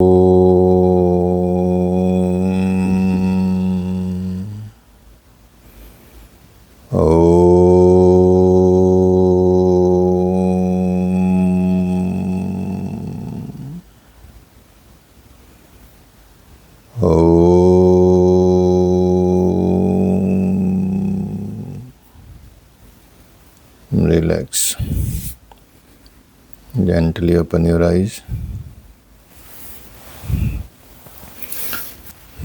Relax. Gently open your eyes.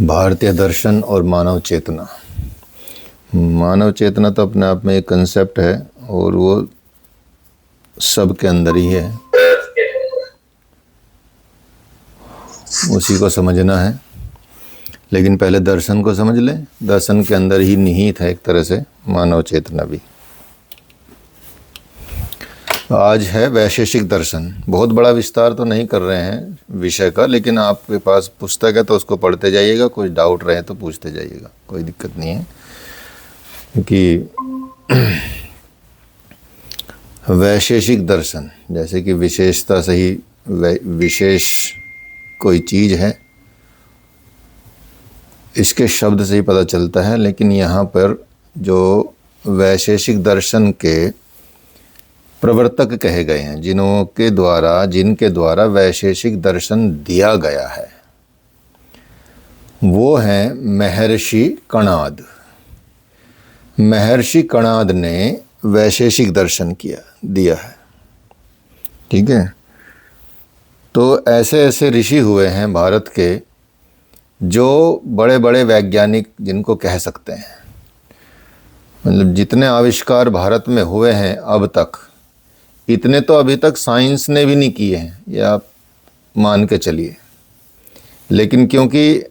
भारतीय दर्शन और मानव चेतना। मानव चेतना तो अपने आप में एक कंसेप्ट है और वो सब के अंदर ही है, उसी को समझना है। लेकिन पहले दर्शन को समझ लें। दर्शन के अंदर ही निहित है एक तरह से मानव चेतना भी। आज है वैशेषिक दर्शन। बहुत बड़ा विस्तार तो नहीं कर रहे हैं विषय का, लेकिन आपके पास पुस्तक है तो उसको पढ़ते जाइएगा। कुछ डाउट रहे तो पूछते जाइएगा, कोई दिक्कत नहीं है। क्योंकि वैशेषिक दर्शन जैसे कि विशेषता से ही विशेष कोई चीज़ है, इसके शब्द से ही पता चलता है। लेकिन यहाँ पर जो वैशेषिक दर्शन के प्रवर्तक कहे गए हैं, जिनके द्वारा वैशेषिक दर्शन दिया गया है, वो हैं महर्षि कणाद। महर्षि कणाद ने वैशेषिक दर्शन दिया है। ठीक है। तो ऐसे ऐसे ऋषि हुए हैं भारत के, जो बड़े बड़े वैज्ञानिक जिनको कह सकते हैं। मतलब जितने आविष्कार भारत में हुए हैं अब तक, इतने तो अभी तक साइंस ने भी नहीं किए हैं, या आप मान के चलिए। लेकिन क्योंकि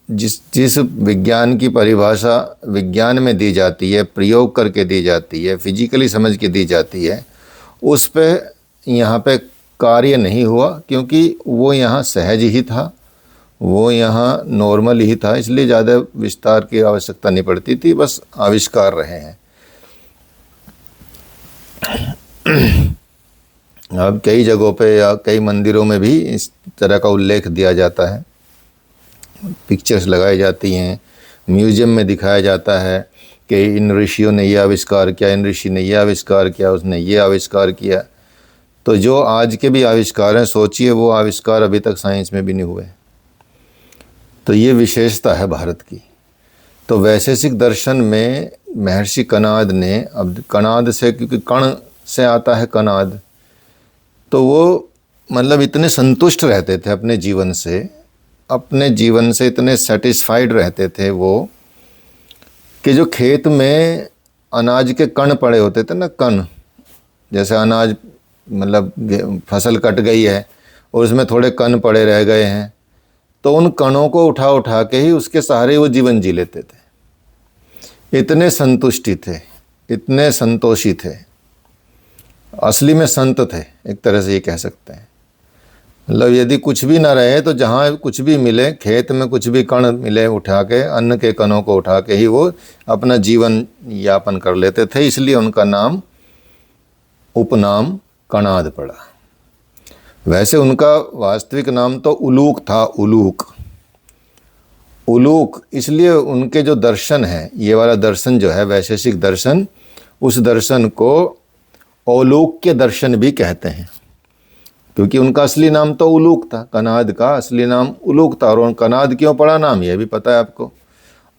जिस विज्ञान की परिभाषा विज्ञान में दी जाती है, प्रयोग करके दी जाती है, फिजिकली समझ के दी जाती है, उस पे यहाँ पे कार्य नहीं हुआ, क्योंकि वो यहाँ सहज ही था, वो यहाँ नॉर्मल ही था। इसलिए ज़्यादा विस्तार की आवश्यकता नहीं पड़ती थी, बस आविष्कार रहे हैं। अब कई जगहों पे या कई मंदिरों में भी इस तरह का उल्लेख दिया जाता है, पिक्चर्स लगाई जाती हैं, म्यूजियम में दिखाया जाता है कि इन ऋषियों ने ये आविष्कार किया, इन ऋषि ने ये आविष्कार किया, उसने ये आविष्कार किया। तो जो आज के भी आविष्कार हैं, सोचिए वो आविष्कार अभी तक साइंस में भी नहीं हुए। तो ये विशेषता है भारत की। तो वैशेषिक दर्शन में महर्षि कणाद ने, अब कणाद से, क्योंकि कण से आता है कणाद, तो वो मतलब इतने संतुष्ट रहते थे अपने जीवन से इतने सेटिस्फाइड रहते थे वो, कि जो खेत में अनाज के कण पड़े होते थे ना, कण, जैसे अनाज मतलब फसल कट गई है और उसमें थोड़े कण पड़े रह गए हैं, तो उन कणों को उठा उठा के ही उसके सहारे वो जीवन जी लेते थे। इतने संतुष्टि थे, इतने संतोषी थे, असली में संत थे एक तरह से ये कह सकते हैं। मतलब यदि कुछ भी ना रहे तो जहाँ कुछ भी मिले, खेत में कुछ भी कण मिले, उठा के, अन्न के कणों को उठा के ही वो अपना जीवन यापन कर लेते थे। इसलिए उनका नाम, उपनाम कणाद पड़ा। वैसे उनका वास्तविक नाम तो उलूक था, उलूक। इसलिए उनके जो दर्शन है, ये वाला दर्शन जो है वैशेषिक दर्शन, उस दर्शन को औलूक्य दर्शन भी कहते हैं, क्योंकि उनका असली नाम तो उलूक था। कणाद का असली नाम उलूक था। और कणाद क्यों पड़ा नाम, ये भी पता है आपको।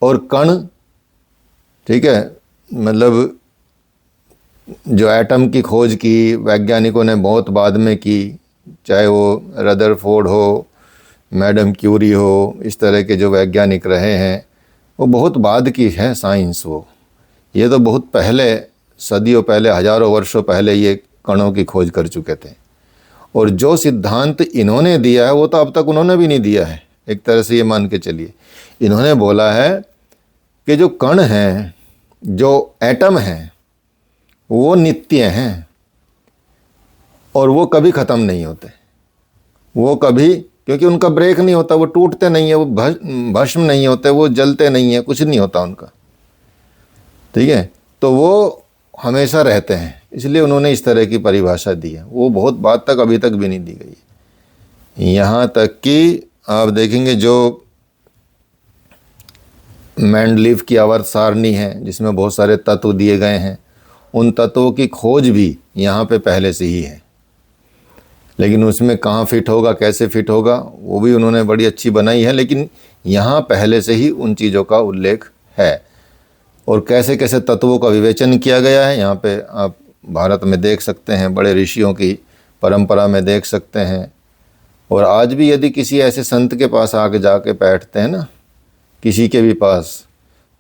और कण, ठीक है, मतलब जो एटम की खोज की वैज्ञानिकों ने बहुत बाद में की, चाहे वो रदरफोर्ड हो, मैडम क्यूरी हो, इस तरह के जो वैज्ञानिक रहे हैं, वो बहुत बाद की है साइंस। ये तो बहुत पहले, सदियों पहले, हजारों वर्षों पहले ये कणों की खोज कर चुके थे। और जो सिद्धांत इन्होंने दिया है वो तो अब तक उन्होंने भी नहीं दिया है। एक तरह से ये मान के चलिए, इन्होंने बोला है कि जो कण हैं, जो एटम हैं, वो नित्य हैं और वो कभी ख़त्म नहीं होते। वो कभी, क्योंकि उनका ब्रेक नहीं होता, वो टूटते नहीं है, वो भस्म नहीं होते, वो जलते नहीं है, कुछ नहीं होता उनका। ठीक है। तो वो हमेशा रहते हैं, इसलिए उन्होंने इस तरह की परिभाषा दी है। वो बहुत बाद तक, अभी तक भी नहीं दी गई यहाँ तक कि आप देखेंगे जो मेंडलीव की आवर्त सारणी है जिसमें बहुत सारे तत्व दिए गए हैं, उन तत्वों की खोज भी यहाँ पे पहले से ही है, लेकिन उसमें कहाँ फिट होगा, कैसे फिट होगा, वो भी उन्होंने बड़ी अच्छी बनाई है, लेकिन यहाँ पहले से ही उन चीज़ों का उल्लेख है। और कैसे कैसे तत्वों का विवेचन किया गया है यहाँ पे आप भारत में देख सकते हैं, बड़े ऋषियों की परंपरा में देख सकते हैं। और आज भी यदि किसी ऐसे संत के पास आके जाके बैठते हैं ना, किसी के भी पास,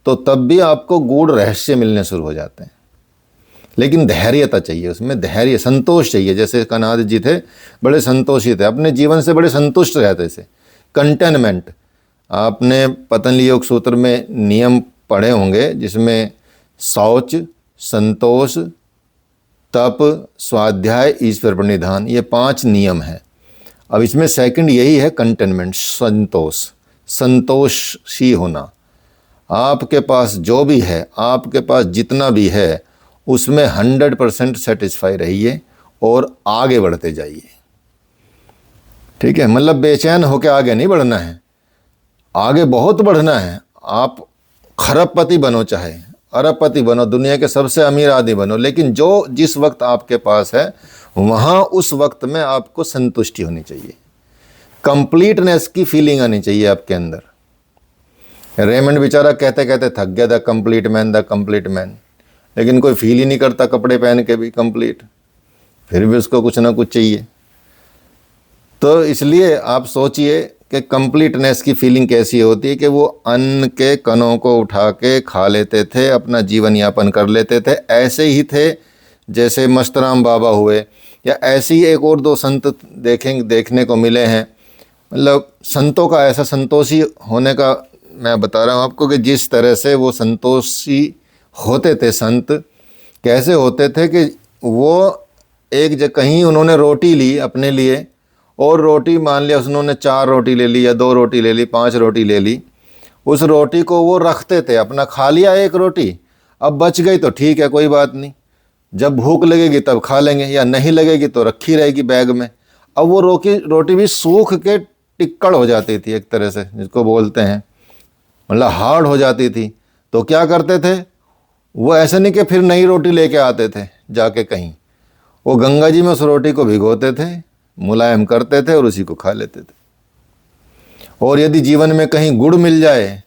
तो तब भी आपको गूढ़ रहस्य मिलने शुरू हो जाते हैं। लेकिन धैर्यता चाहिए, उसमें धैर्य, संतोष चाहिए। जैसे कनाद जी थे, बड़े संतोषी थे, अपने जीवन से बड़े संतुष्ट रहते थे। कंटेनमेंट, आपने पतंजलि योग सूत्र में नियम पढ़े होंगे जिसमें शौच, संतोष, तप, स्वाध्याय, ईश्वर प्रणिधान, ये 5 नियम हैं। अब इसमें सेकंड यही है कंटेनमेंट, संतोष, संतोषी होना। आपके पास जो भी है, आपके पास जितना भी है, उसमें 100% सेटिस्फाई रहिए और आगे बढ़ते जाइए। ठीक है, मतलब बेचैन होकर आगे नहीं बढ़ना है, आगे बहुत बढ़ना है। आप खरबपति बनो, चाहे अरबपति बनो, दुनिया के सबसे अमीर आदमी बनो, लेकिन जो जिस वक्त आपके पास है वहाँ उस वक्त में आपको संतुष्टि होनी चाहिए, कंप्लीटनेस की फीलिंग आनी चाहिए आपके अंदर। रेमंड बेचारा कहते कहते थक गया, the complete man, the complete man, लेकिन कोई फील ही नहीं करता कपड़े पहन के भी कंप्लीट, फिर भी उसको कुछ ना कुछ चाहिए। तो इसलिए आप सोचिए कि कंप्लीटनेस की फीलिंग कैसी होती है कि वो अन्न के कणों को उठा के खा लेते थे, अपना जीवन यापन कर लेते थे। ऐसे ही थे जैसे मस्तराम बाबा हुए, या ऐसे ही एक और 2 संत देखने को मिले हैं। मतलब संतों का ऐसा संतोषी होने का मैं बता रहा हूँ आपको कि जिस तरह से वो संतोषी होते थे संत, कैसे होते थे कि वो एक जगह कहीं उन्होंने रोटी ली अपने लिए, और रोटी मान लिया उन्होंने 4 रोटी ले ली या 2 रोटी ले ली, 5 रोटी ले ली, उस रोटी को वो रखते थे, अपना खा लिया 1 रोटी, अब बच गई तो ठीक है, कोई बात नहीं, जब भूख लगेगी तब खा लेंगे, या नहीं लगेगी तो रखी रहेगी बैग में। अब वो रोटी भी सूख के टिक्कड़ हो जाती थी, एक तरह से जिसको बोलते हैं, मतलब हार्ड हो जाती थी। तो क्या करते थे वो, ऐसे नहीं कि फिर नई रोटी लेके आते थे जाके कहीं, वो गंगा जी में उस रोटी को भिगोते थे, मुलायम करते थे और उसी को खा लेते थे। और यदि जीवन में कहीं गुड़ मिल जाए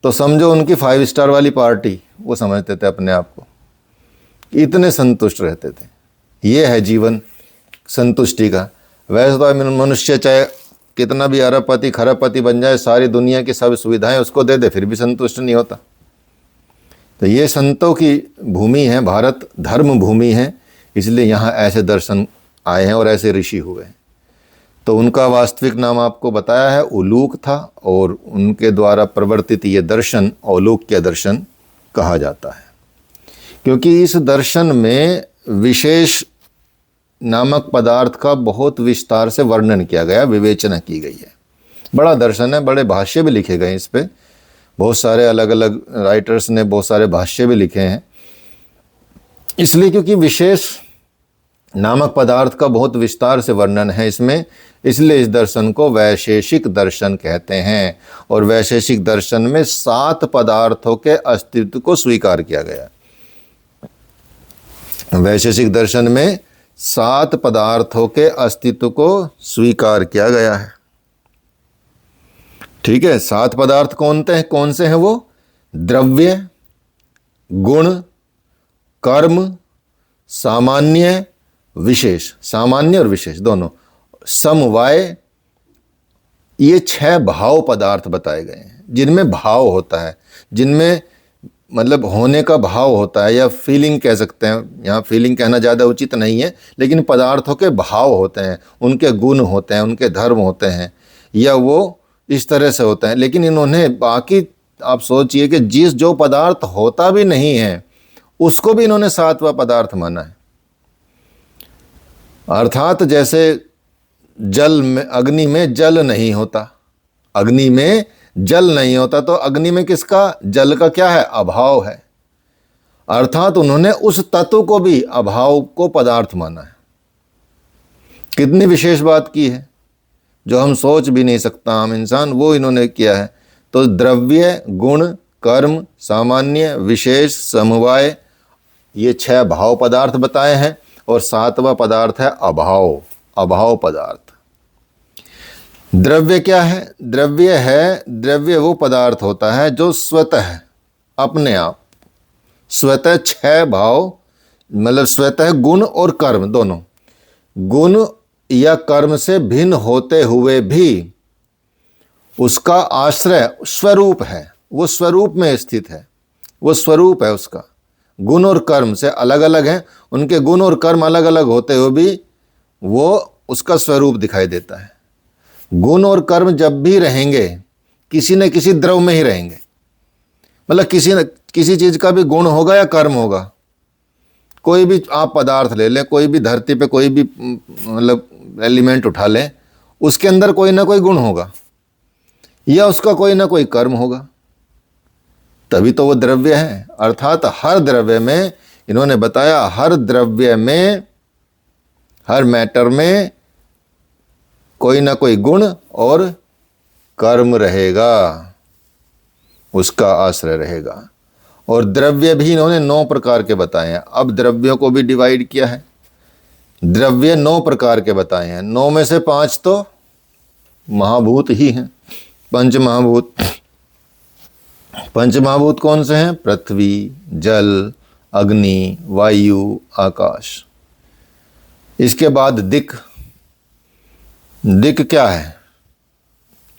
तो समझो उनकी 5 स्टार वाली पार्टी, वो समझते थे अपने आप को, इतने संतुष्ट रहते थे। ये है जीवन संतुष्टि का। वैसे तो मनुष्य चाहे कितना भी अरबपति खरबपति बन जाए, सारी दुनिया की सब सुविधाएं उसको दे दे, फिर भी संतुष्ट नहीं होता। तो ये संतों की भूमि है, भारत धर्म भूमि है, इसलिए यहाँ ऐसे दर्शन आए हैं और ऐसे ऋषि हुए हैं। तो उनका वास्तविक नाम आपको बताया है, उलूक था, और उनके द्वारा प्रवर्तित ये दर्शन औलूक्य दर्शन कहा जाता है, क्योंकि इस दर्शन में विशेष नामक पदार्थ का बहुत विस्तार से वर्णन किया गया, विवेचना की गई है। बड़ा दर्शन है, बड़े भाष्य भी लिखे गए इस पे, बहुत सारे अलग अलग राइटर्स ने बहुत सारे भाष्य भी लिखे हैं। इसलिए क्योंकि विशेष नामक पदार्थ का बहुत विस्तार से वर्णन है इसमें, इसलिए इस दर्शन को वैशेषिक दर्शन कहते हैं। और वैशेषिक दर्शन में 7 पदार्थों के अस्तित्व को स्वीकार किया गया। वैशेषिक दर्शन में 7 पदार्थों के अस्तित्व को स्वीकार किया गया है। ठीक है, 7 पदार्थ कौन से हैं वो? द्रव्य, गुण, कर्म, सामान्य, विशेष, सामान्य और विशेष दोनों, समवाय, ये 6 भाव पदार्थ बताए गए हैं, जिनमें भाव होता है, जिनमें मतलब होने का भाव होता है, या फीलिंग कह सकते हैं। यहाँ फीलिंग कहना ज़्यादा उचित नहीं है, लेकिन पदार्थों के भाव होते हैं, उनके गुण होते हैं, उनके धर्म होते हैं, या वो इस तरह से होता है। लेकिन इन्होंने बाकी, आप सोचिए कि जो पदार्थ होता भी नहीं है उसको भी इन्होंने 7वां पदार्थ माना है। अर्थात जैसे जल में, अग्नि में जल नहीं होता, अग्नि में जल नहीं होता, तो अग्नि में किसका, जल का क्या है, अभाव है। अर्थात उन्होंने उस तत्व को भी, अभाव को पदार्थ माना है। कितनी विशेष बात की है। जो हम सोच भी नहीं सकता हम इंसान, वो इन्होंने किया है। तो द्रव्य, गुण, कर्म, सामान्य, विशेष, समवाय, ये 6 भाव पदार्थ बताए हैं। और 7वां पदार्थ है अभाव, अभाव पदार्थ। द्रव्य क्या है? द्रव्य वो पदार्थ होता है जो स्वतः अपने आप, स्वतः 6 भाव, मतलब स्वतः गुण और कर्म दोनों, गुण या कर्म से भिन्न होते हुए भी उसका आश्रय स्वरूप है, वो स्वरूप में स्थित है, वो स्वरूप है उसका। गुण और कर्म से अलग अलग हैं, उनके गुण और कर्म अलग अलग होते हुए भी वो उसका स्वरूप दिखाई देता है। गुण और कर्म जब भी रहेंगे किसी न किसी द्रव में ही रहेंगे, मतलब किसी चीज का भी गुण होगा या कर्म होगा। कोई भी आप पदार्थ ले लें, कोई भी धरती पे कोई भी मतलब एलिमेंट उठा लें, उसके अंदर कोई ना कोई गुण होगा या उसका कोई ना कोई कर्म होगा, तभी तो वो द्रव्य है। अर्थात हर द्रव्य में, इन्होंने बताया हर द्रव्य में, हर मैटर में कोई ना कोई गुण और कर्म रहेगा, उसका आश्रय रहेगा। और द्रव्य भी इन्होंने 9 प्रकार के बताए हैं। अब द्रव्यों को भी डिवाइड किया है। द्रव्य 9 प्रकार के बताए हैं। 9 में से 5 तो महाभूत ही हैं, पंच महाभूत। पंच महाभूत कौन से हैं? पृथ्वी, जल, अग्नि, वायु, आकाश। इसके बाद दिक्। दिक् क्या है?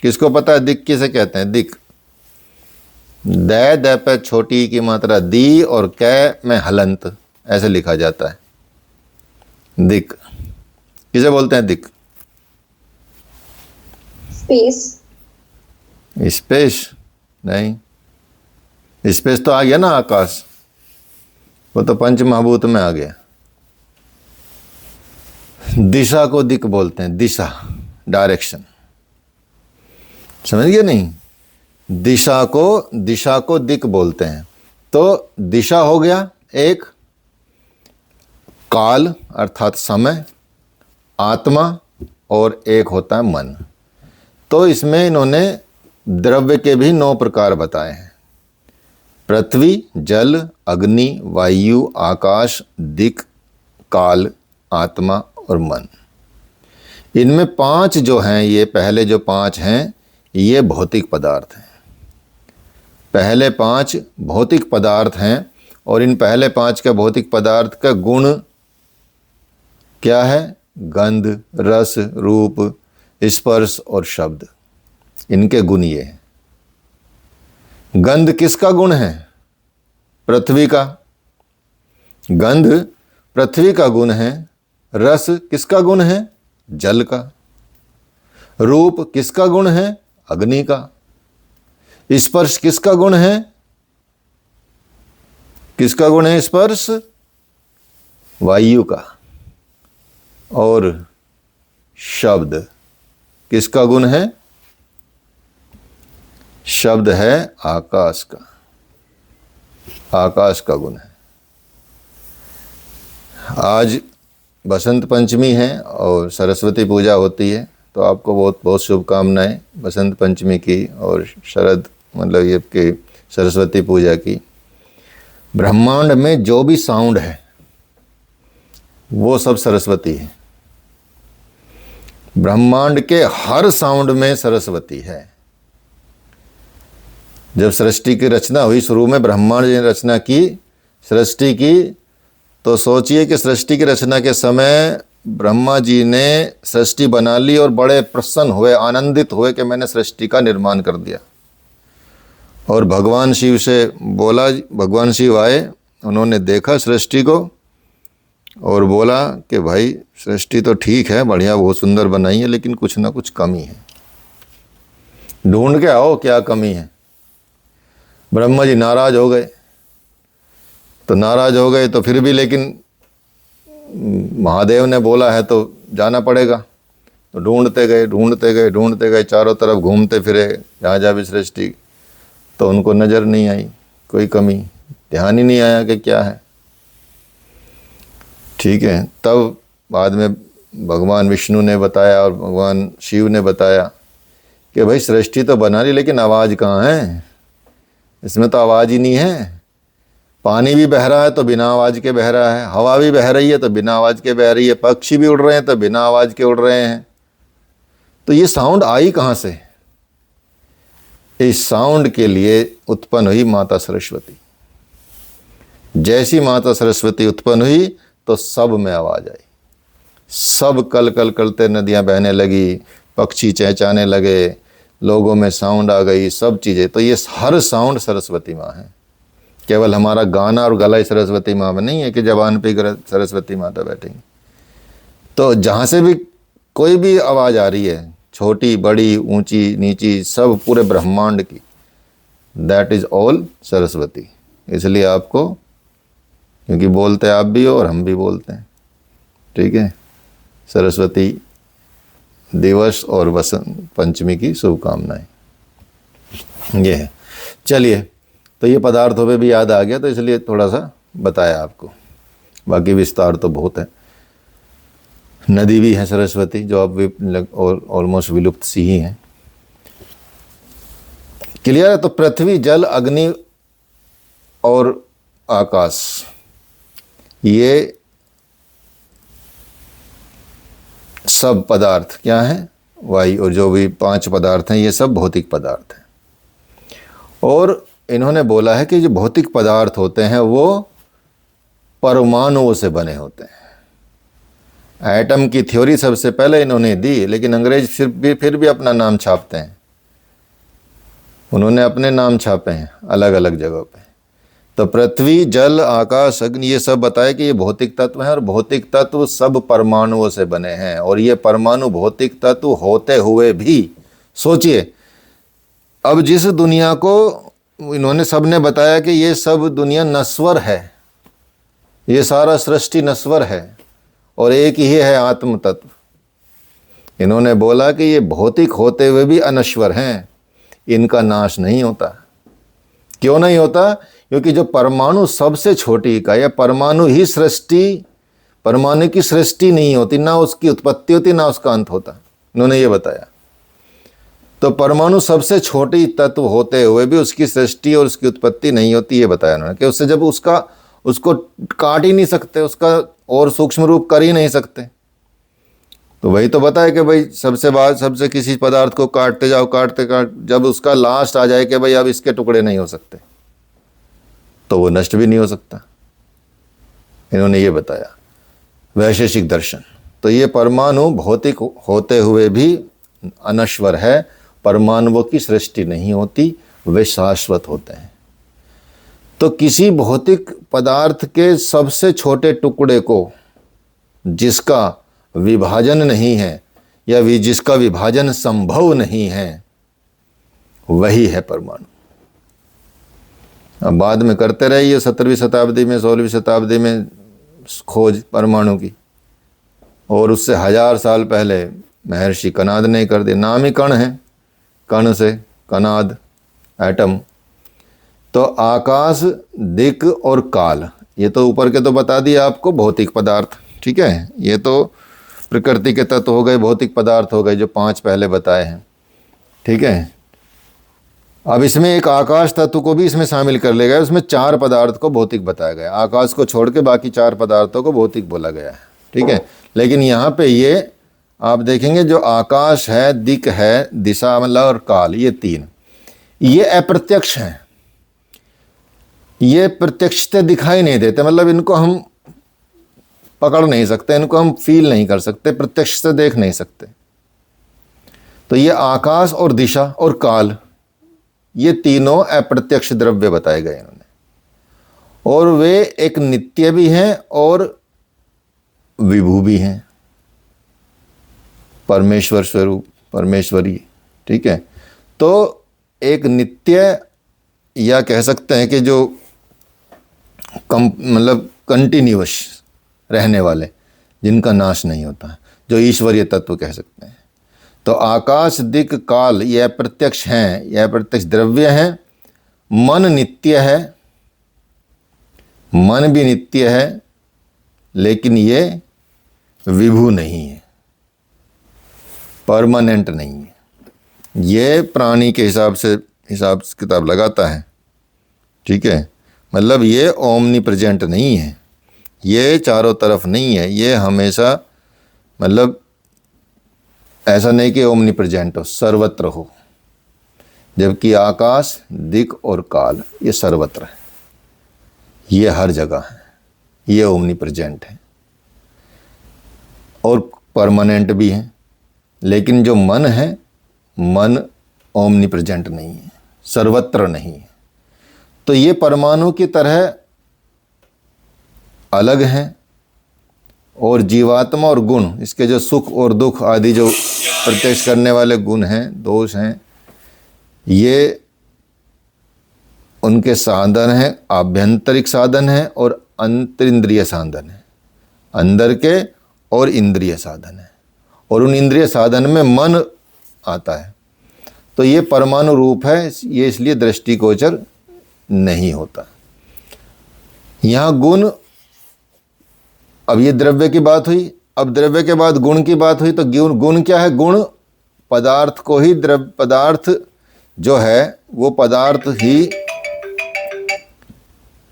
किसको पता है दिक् किसे कहते हैं? दिक्, द पे छोटी की मात्रा दी और कै में हलंत, ऐसे लिखा जाता है। दिक् किसे बोलते हैं? दिक् स्पेस। स्पेस नहीं, स्पेस तो आ गया ना आकाश, वो तो पंच महाभूत में आ गया। दिशा को दिक् बोलते हैं, दिशा, डायरेक्शन, समझ गए नहीं? दिशा को दिक् बोलते हैं। तो दिशा हो गया एक, काल अर्थात समय, आत्मा, और एक होता है मन। तो इसमें इन्होंने द्रव्य के भी 9 प्रकार बताए हैं। पृथ्वी, जल, अग्नि, वायु, आकाश, दिक्, काल, आत्मा और मन। इनमें 5 जो हैं, ये पहले जो 5 हैं ये भौतिक पदार्थ हैं। पहले 5 भौतिक पदार्थ हैं। और इन पहले 5 का भौतिक पदार्थ का गुण क्या है? गंध, रस, रूप, स्पर्श और शब्द, इनके गुण ये हैं। गंध किसका गुण है? पृथ्वी का। गंध पृथ्वी का गुण है। रस किसका गुण है? जल का। रूप किसका गुण है? अग्नि का। स्पर्श किसका गुण है? किसका गुण है स्पर्श? वायु का। और शब्द किसका गुण है? शब्द है आकाश का, आकाश का गुण है। आज बसंत पंचमी है और सरस्वती पूजा होती है, तो आपको बहुत बहुत शुभकामनाएं बसंत पंचमी की और शरद मतलब ये कि सरस्वती पूजा की। ब्रह्मांड में जो भी साउंड है वो सब सरस्वती है। ब्रह्मांड के हर साउंड में सरस्वती है। जब सृष्टि की रचना हुई, शुरू में ब्रह्मांड ने रचना की, सृष्टि की, तो सोचिए कि सृष्टि की रचना के समय ब्रह्मा जी ने सृष्टि बना ली और बड़े प्रसन्न हुए, आनंदित हुए कि मैंने सृष्टि का निर्माण कर दिया। और भगवान शिव से बोला, भगवान शिव आए, उन्होंने देखा सृष्टि को और बोला कि भाई सृष्टि तो ठीक है, बढ़िया, बहुत सुंदर बनाई है, लेकिन कुछ ना कुछ कमी है, ढूंढ के आओ क्या कमी है। ब्रह्मा जी नाराज हो गए। तो नाराज हो गए तो फिर भी, लेकिन महादेव ने बोला है तो जाना पड़ेगा। तो ढूंढते गए, चारों तरफ घूमते फिरे, जहाँ जहाँ भी सृष्टि, तो उनको नज़र नहीं आई कोई कमी, ध्यान ही नहीं आया कि क्या है। ठीक है, तब बाद में भगवान विष्णु ने बताया और भगवान शिव ने बताया कि भाई सृष्टि तो बना ली, लेकिन आवाज़ कहाँ है, इसमें तो आवाज़ ही नहीं है। पानी भी बह रहा है तो बिना आवाज़ के बह रहा है, हवा भी बह रही है तो बिना आवाज़ के बह रही है, पक्षी भी उड़ रहे हैं तो बिना आवाज़ के उड़ रहे हैं। तो ये साउंड आई कहाँ से? इस साउंड के लिए उत्पन्न हुई माता सरस्वती। जैसी माता सरस्वती उत्पन्न हुई तो सब में आवाज़ आई, सब कल कल करते नदियाँ बहने लगी, पक्षी चहचहाने लगे, लोगों में साउंड आ गई, सब चीज़ें। तो ये हर साउंड सरस्वती माँ है। केवल हमारा गाना और गला ही सरस्वती माँ में नहीं है कि जबान पे सरस्वती माता बैठेंगी। तो जहाँ से भी कोई भी आवाज़ आ रही है, छोटी बड़ी ऊंची नीची, सब पूरे ब्रह्मांड की, दैट इज़ ऑल सरस्वती। इसलिए आपको, क्योंकि बोलते आप भी हो और हम भी बोलते हैं, ठीक है, सरस्वती दिवस और वसंत पंचमी की शुभकामनाएं। ये है। चलिए, तो ये पदार्थों पे भी याद आ गया, तो इसलिए थोड़ा सा बताया आपको, बाकी विस्तार तो बहुत है। नदी भी है सरस्वती, जो अब ऑलमोस्ट विलुप्त सी ही हैं। क्लियर है? तो पृथ्वी, जल, अग्नि और आकाश, ये सब पदार्थ क्या हैं? वायु, और जो भी 5 पदार्थ हैं, ये सब भौतिक पदार्थ हैं। और इन्होंने बोला है कि जो भौतिक पदार्थ होते हैं वो परमाणुओं से बने होते हैं। एटम की थ्योरी सबसे पहले इन्होंने दी, लेकिन अंग्रेज फिर भी अपना नाम छापते हैं। उन्होंने अपने नाम छापे हैं अलग अलग जगहों पे। तो पृथ्वी, जल, आकाश, अग्नि, ये सब बताए कि ये भौतिक तत्व हैं, और भौतिक तत्व सब परमाणुओं से बने हैं। और ये परमाणु भौतिक तत्व होते हुए भी, सोचिए, अब जिस दुनिया को इन्होंने सबने बताया कि ये सब दुनिया नश्वर है, ये सारा सृष्टि नश्वर है, और एक ही है आत्म तत्व। इन्होंने बोला कि ये भौतिक होते हुए भी अनश्वर हैं, इनका नाश नहीं होता। क्यों नहीं होता? क्योंकि जो परमाणु सबसे छोटी इकाई है, परमाणु ही सृष्टि, परमाणु की सृष्टि नहीं होती, ना उसकी उत्पत्ति होती ना उसका अंत होता। इन्होंने ये बताया। तो परमाणु सबसे छोटी तत्व होते हुए भी उसकी सृष्टि और उसकी उत्पत्ति नहीं होती, ये बताया उन्होंने, कि उससे जब उसको काट ही नहीं सकते, उसका और सूक्ष्म रूप कर ही नहीं सकते। तो वही तो बताया कि भाई सबसे किसी पदार्थ को काटते जाओ, जब उसका लास्ट आ जाए कि भाई अब इसके टुकड़े नहीं हो सकते, तो वो नष्ट भी नहीं हो सकता। इन्होंने ये बताया, वैशेषिक दर्शन। तो ये परमाणु भौतिक होते हुए भी अनश्वर है, परमाणुओं की सृष्टि नहीं होती, वे शाश्वत होते हैं। तो किसी भौतिक पदार्थ के सबसे छोटे टुकड़े को, जिसका विभाजन नहीं है या जिसका विभाजन संभव नहीं है, वही है परमाणु। अब बाद में करते रहिए 17वीं शताब्दी में, 16वीं शताब्दी में खोज परमाणु की, और उससे 1000 साल पहले महर्षि कणाद ने कर दिया। नाम ही कण है, कण से कणाद, एटम। तो आकाश, दिक् और काल, ये तो ऊपर के तो बता दिया आपको, भौतिक पदार्थ, ठीक है। ये तो प्रकृति के तत्व हो गए, भौतिक पदार्थ हो गए, जो 5 पहले बताए हैं, ठीक है। अब इसमें एक आकाश तत्व को भी इसमें शामिल कर लिया गया, उसमें 4 पदार्थ को भौतिक बताया गया। आकाश को छोड़ के बाकी 4 पदार्थों को भौतिक बोला गया है, ठीक है। लेकिन यहाँ पे ये आप देखेंगे, जो आकाश है, दिक् है, दिशा मतलब और काल, ये 3, ये अप्रत्यक्ष हैं। ये प्रत्यक्षते दिखाई नहीं देते, मतलब इनको हम पकड़ नहीं सकते, इनको हम फील नहीं कर सकते, प्रत्यक्ष से देख नहीं सकते। तो ये आकाश और दिशा और काल, ये तीनों अप्रत्यक्ष द्रव्य बताए गए इन्होंने, और वे एक नित्य भी हैं और विभू भी हैं, परमेश्वर स्वरूप, परमेश्वरी, ठीक है। तो एक नित्य, या कह सकते हैं कि जो मतलब कंटिन्यूअस रहने वाले, जिनका नाश नहीं होता, जो ईश्वरीय तत्व कह सकते हैं। तो आकाश, दिक्, काल, यह प्रत्यक्ष हैं, यह प्रत्यक्ष द्रव्य हैं। मन नित्य है, मन भी नित्य है, लेकिन ये विभू नहीं है। परमानेंट नहीं है। ये प्राणी के हिसाब किताब लगाता है, ठीक है। मतलब ये ओमनी प्रेजेंट नहीं है, ये चारों तरफ नहीं है, ये हमेशा मतलब ऐसा नहीं कि ओमनी प्रेजेंट हो, सर्वत्र हो। जबकि आकाश, दिक् और काल ये सर्वत्र है, ये हर जगह है, ये ओमनी प्रेजेंट है और परमानेंट भी है। लेकिन जो मन है, मन ओमनी प्रेजेंट नहीं है, सर्वत्र नहीं है। तो ये परमाणु की तरह अलग हैं और जीवात्मा और गुण, इसके जो सुख और दुख आदि जो प्रत्यक्ष करने वाले गुण हैं, दोष हैं, ये उनके साधन हैं, आभ्यंतरिक साधन हैं और अंतरिंद्रिय साधन हैं, अंदर के और इंद्रिय साधन है। और उन इंद्रिय साधन में मन आता है। तो ये परमाणु रूप है, ये इसलिए दृष्टिगोचर नहीं होता। यहाँ गुण, अब ये द्रव्य की बात हुई, अब द्रव्य के बाद गुण की बात हुई। तो गुण क्या है? गुण पदार्थ को ही, पदार्थ जो है वो पदार्थ ही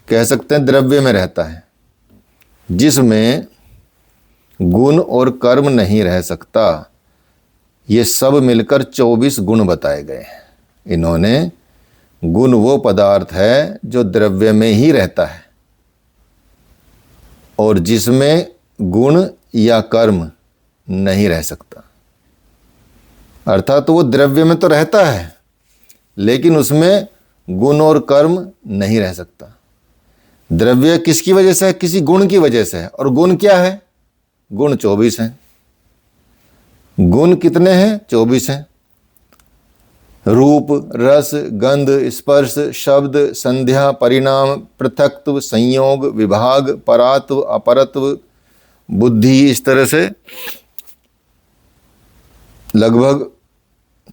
कह सकते हैं द्रव्य में रहता है, जिसमें गुण और कर्म नहीं रह सकता। ये सब मिलकर 24 गुण बताए गए हैं इन्होंने। गुण वो पदार्थ है जो द्रव्य में ही रहता है और जिसमें गुण या कर्म नहीं रह सकता। अर्थात वो द्रव्य में तो रहता है लेकिन उसमें गुण और कर्म नहीं रह सकता। द्रव्य किसकी वजह से है? किसी गुण की वजह से है। और गुण क्या है? गुण 24 हैं। गुण कितने हैं? 24 हैं। रूप, रस, गंध, स्पर्श, शब्द, संध्या, परिणाम, पृथक्त्व, संयोग, विभाग, परात्व, अपरत्व, बुद्धि, इस तरह से लगभग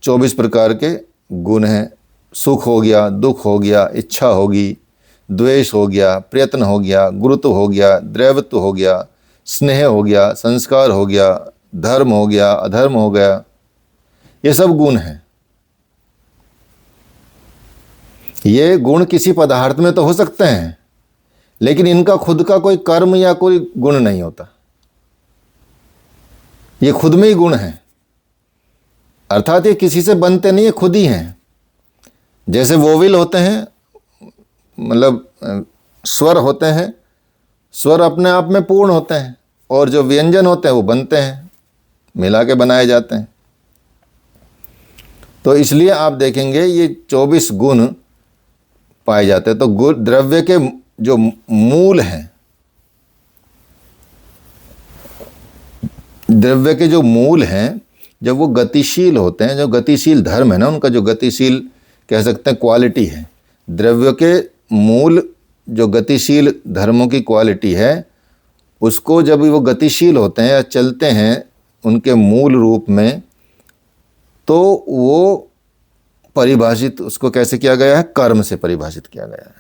24 प्रकार के गुण हैं। सुख हो गया, दुख हो गया, इच्छा होगी, द्वेष हो गया, प्रयत्न हो गया, गुरुत्व हो गया, द्रैवत्व हो गया, स्नेह हो गया, संस्कार हो गया, धर्म हो गया, अधर्म हो गया, ये सब गुण हैं। ये गुण किसी पदार्थ में तो हो सकते हैं लेकिन इनका खुद का कोई कर्म या कोई गुण नहीं होता। ये खुद में ही गुण हैं, अर्थात ये किसी से बनते नहीं है, खुद ही हैं। जैसे वोवेल होते हैं, मतलब स्वर होते हैं, स्वर अपने आप में पूर्ण होते हैं और जो व्यंजन होते हैं वो बनते हैं, मिला के बनाए जाते हैं। तो इसलिए आप देखेंगे ये 24 गुण पाए जाते हैं। तो द्रव्य के जो मूल हैं, द्रव्य के जो मूल हैं, जब वो गतिशील होते हैं, जो गतिशील धर्म है ना, उनका जो गतिशील कह सकते हैं क्वालिटी है, द्रव्य के मूल जो गतिशील धर्मों की क्वालिटी है, उसको जब वो गतिशील होते हैं या चलते हैं उनके मूल रूप में, तो वो परिभाषित उसको कैसे किया गया है? कर्म से परिभाषित किया गया है।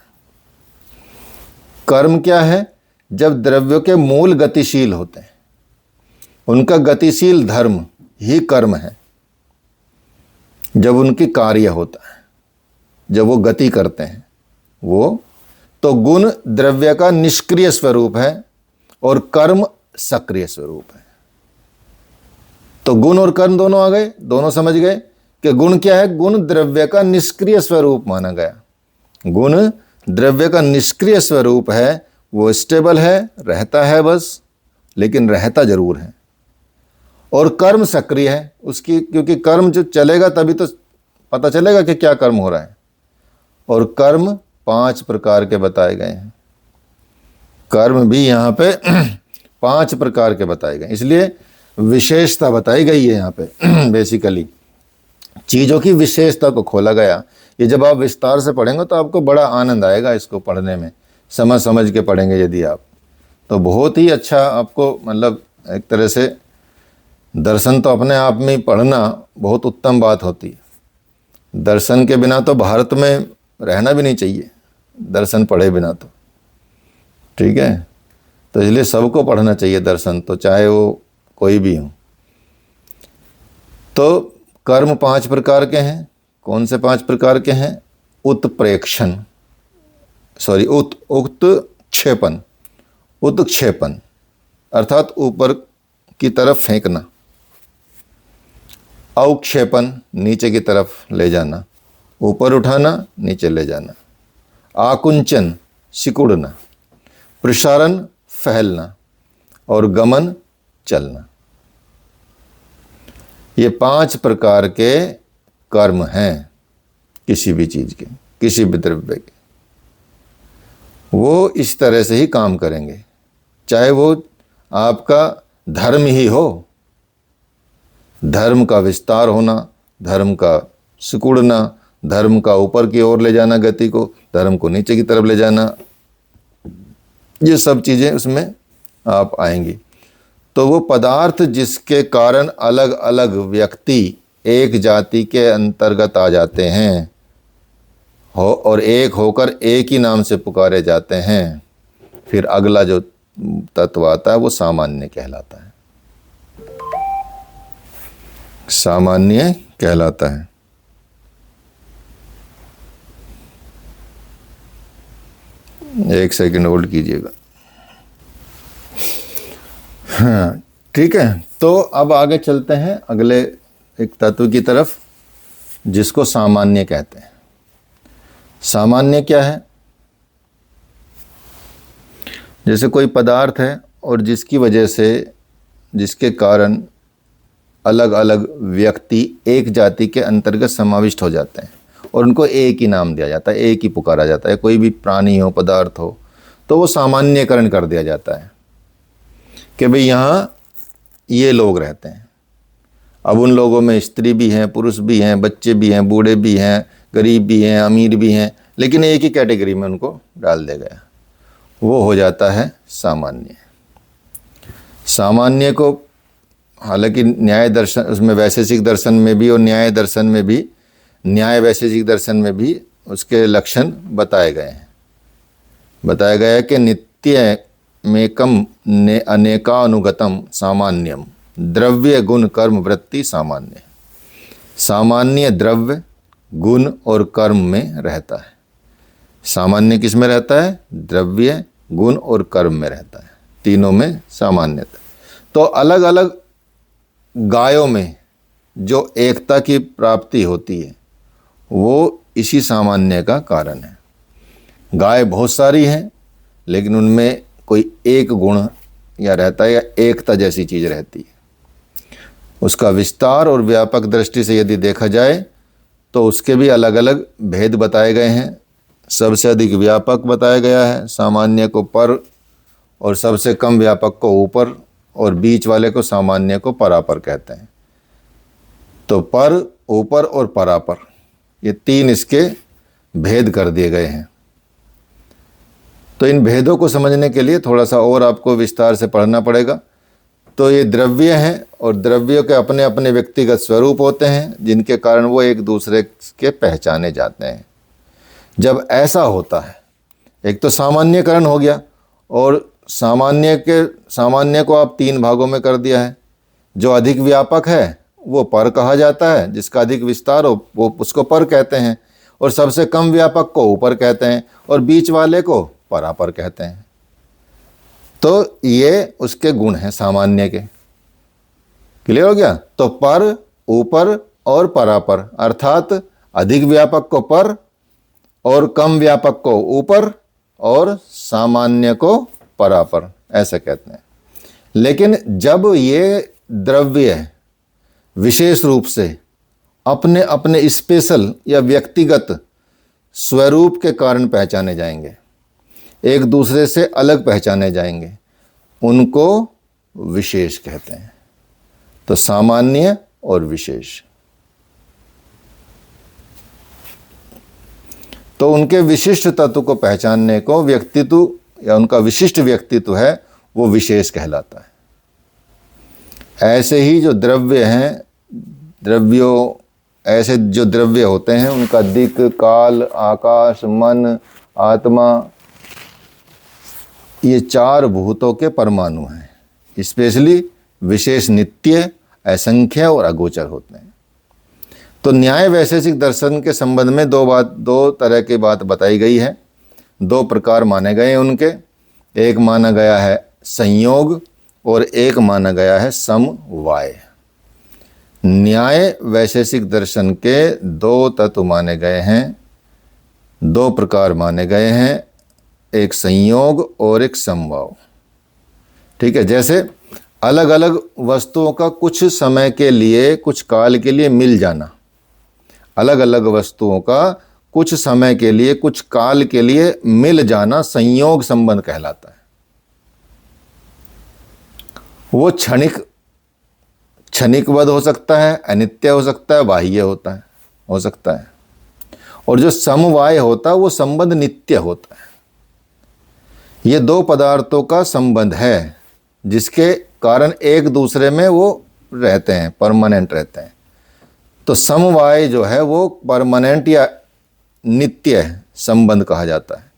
कर्म क्या है? जब द्रव्यों के मूल गतिशील होते हैं, उनका गतिशील धर्म ही कर्म है। जब उनकी कार्य होता है, जब वो गति करते हैं वो, तो गुण द्रव्य का निष्क्रिय स्वरूप है और कर्म सक्रिय स्वरूप है। तो गुण और कर्म दोनों आ गए, दोनों समझ गए कि गुण क्या है? गुण द्रव्य का निष्क्रिय स्वरूप माना गया। गुण द्रव्य का निष्क्रिय स्वरूप है, वो स्टेबल है, रहता है बस, लेकिन रहता जरूर है। और कर्म सक्रिय है उसकी, क्योंकि कर्म जो चलेगा तभी तो पता चलेगा कि क्या कर्म हो रहा है। और कर्म 5 प्रकार के बताए गए हैं। कर्म भी यहाँ पे 5 प्रकार के बताए गए, इसलिए विशेषता बताई गई है यहाँ पे। बेसिकली चीज़ों की विशेषता को खोला गया। ये जब आप विस्तार से पढ़ेंगे तो आपको बड़ा आनंद आएगा इसको पढ़ने में, समझ के पढ़ेंगे यदि आप, तो बहुत ही अच्छा आपको, मतलब एक तरह से दर्शन तो अपने आप में पढ़ना बहुत उत्तम बात होती है। दर्शन के बिना तो भारत में रहना भी नहीं चाहिए, दर्शन पढ़े बिना तो, ठीक है। तो इसलिए सबको पढ़ना चाहिए दर्शन, तो चाहे वो कोई भी हो। तो कर्म 5 प्रकार के हैं। कौन से 5 प्रकार के हैं? उत्प्रेक्षण, उत्क्षेपण, उत्क्षेपण अर्थात ऊपर की तरफ फेंकना, अवक्षेपण नीचे की तरफ ले जाना, ऊपर उठाना नीचे ले जाना, आकुंचन सिकुड़ना, प्रसारण फैलना और गमन चलना। ये 5 प्रकार के कर्म हैं किसी भी चीज के, किसी भी द्रव्य के। वो इस तरह से ही काम करेंगे, चाहे वो आपका धर्म ही हो, धर्म का विस्तार होना, धर्म का सिकुड़ना, धर्म का ऊपर की ओर ले जाना गति को, धर्म को नीचे की तरफ ले जाना, ये सब चीज़ें उसमें आप आएंगी। तो वो पदार्थ जिसके कारण अलग अलग व्यक्ति एक जाति के अंतर्गत आ जाते हैं और एक होकर एक ही नाम से पुकारे जाते हैं, फिर अगला जो तत्व आता है वो सामान्य कहलाता है, सामान्य कहलाता है। एक सेकंड होल्ड कीजिएगा। हाँ ठीक है, तो अब आगे चलते हैं अगले एक तत्व की तरफ जिसको सामान्य कहते हैं। सामान्य क्या है? जैसे कोई पदार्थ है और जिसकी वजह से, जिसके कारण अलग अलग व्यक्ति एक जाति के अंतर्गत समाविष्ट हो जाते हैं और उनको एक ही नाम दिया जाता है, एक ही पुकारा जाता है। कोई भी प्राणी हो, पदार्थ हो, तो वो सामान्यकरण कर दिया जाता है कि भाई यहाँ ये लोग रहते हैं। अब उन लोगों में स्त्री भी हैं, पुरुष भी हैं, बच्चे भी हैं, बूढ़े भी हैं, गरीब भी हैं, अमीर भी हैं, लेकिन एक ही कैटेगरी में उनको डाल दिया गया, वो हो जाता है सामान्य। सामान्य को हालांकि न्याय दर्शन, उसमें वैशेषिक दर्शन में भी और न्याय दर्शन में भी, न्याय वैशेषिक दर्शन में भी उसके लक्षण बताए गए हैं। बताया गया है कि नित्य मेकम ने अनेकानुगतम सामान्यम द्रव्य गुण कर्म वृत्ति सामान्य। सामान्य द्रव्य गुण और कर्म में रहता है। सामान्य किस में रहता है? द्रव्य गुण और कर्म में रहता है, तीनों में सामान्यता। तो अलग अलग गायों में जो एकता की प्राप्ति होती है वो इसी सामान्य का कारण है। गाय बहुत सारी हैं लेकिन उनमें कोई एक गुण या रहता है या एकता जैसी चीज़ रहती है। उसका विस्तार और व्यापक दृष्टि से यदि देखा जाए तो उसके भी अलग अलग भेद बताए गए हैं। सबसे अधिक व्यापक बताया गया है सामान्य को पर, और सबसे कम व्यापक को ऊपर, और बीच वाले को सामान्य को परापर कहते हैं। तो पर, ऊपर और परापर, ये 3 इसके भेद कर दिए गए हैं। तो इन भेदों को समझने के लिए थोड़ा सा और आपको विस्तार से पढ़ना पड़ेगा। तो ये द्रव्य हैं और द्रव्यों के अपने अपने व्यक्तिगत स्वरूप होते हैं जिनके कारण वो एक दूसरे के पहचाने जाते हैं। जब ऐसा होता है, एक तो सामान्यकरण हो गया, और सामान्य को आप 3 भागों में कर दिया है। जो अधिक व्यापक है वो पर कहा जाता है, जिसका अधिक विस्तार हो वो उसको पर कहते हैं, और सबसे कम व्यापक को ऊपर कहते हैं, और बीच वाले को परापर कहते हैं। तो ये उसके गुण हैं सामान्य के। क्लियर हो गया? तो पर, ऊपर और परापर, अर्थात अधिक व्यापक को पर और कम व्यापक को ऊपर और सामान्य को परापर, ऐसे कहते हैं। लेकिन जब ये द्रव्य विशेष रूप से अपने अपने स्पेशल या व्यक्तिगत स्वरूप के कारण पहचाने जाएंगे, एक दूसरे से अलग पहचाने जाएंगे, उनको विशेष कहते हैं। तो सामान्य और विशेष, तो उनके विशिष्ट तत्व को पहचानने को व्यक्तित्व या उनका विशिष्ट व्यक्तित्व है वो विशेष कहलाता है। ऐसे ही जो द्रव्य हैं, ऐसे जो द्रव्य होते हैं उनका दिक्, काल, आकाश, मन, आत्मा, ये 4 भूतों के परमाणु हैं। स्पेशली विशेष नित्य, असंख्य और अगोचर होते हैं। तो न्याय वैशेषिक दर्शन के संबंध में दो तरह की बात बताई गई है, दो प्रकार माने गए हैं उनके। एक माना गया है संयोग और एक माना गया है समवाय। न्याय वैशेषिक दर्शन के दो तत्व माने गए हैं, दो प्रकार माने गए हैं, एक संयोग और एक समवाय। ठीक है, जैसे अलग अलग वस्तुओं का कुछ समय के लिए, कुछ काल के लिए मिल जाना, अलग अलग वस्तुओं का कुछ समय के लिए, कुछ काल के लिए मिल जाना संयोग संबंध कहलाता है। वो क्षणिकवद हो सकता है, अनित्य हो सकता है, बाह्य हो सकता है। और जो समवाय होता है वो संबंध नित्य होता है। ये दो पदार्थों का संबंध है जिसके कारण एक दूसरे में वो रहते हैं, परमानेंट रहते हैं। तो समवाय जो है वो परमानेंट या नित्य संबंध कहा जाता है।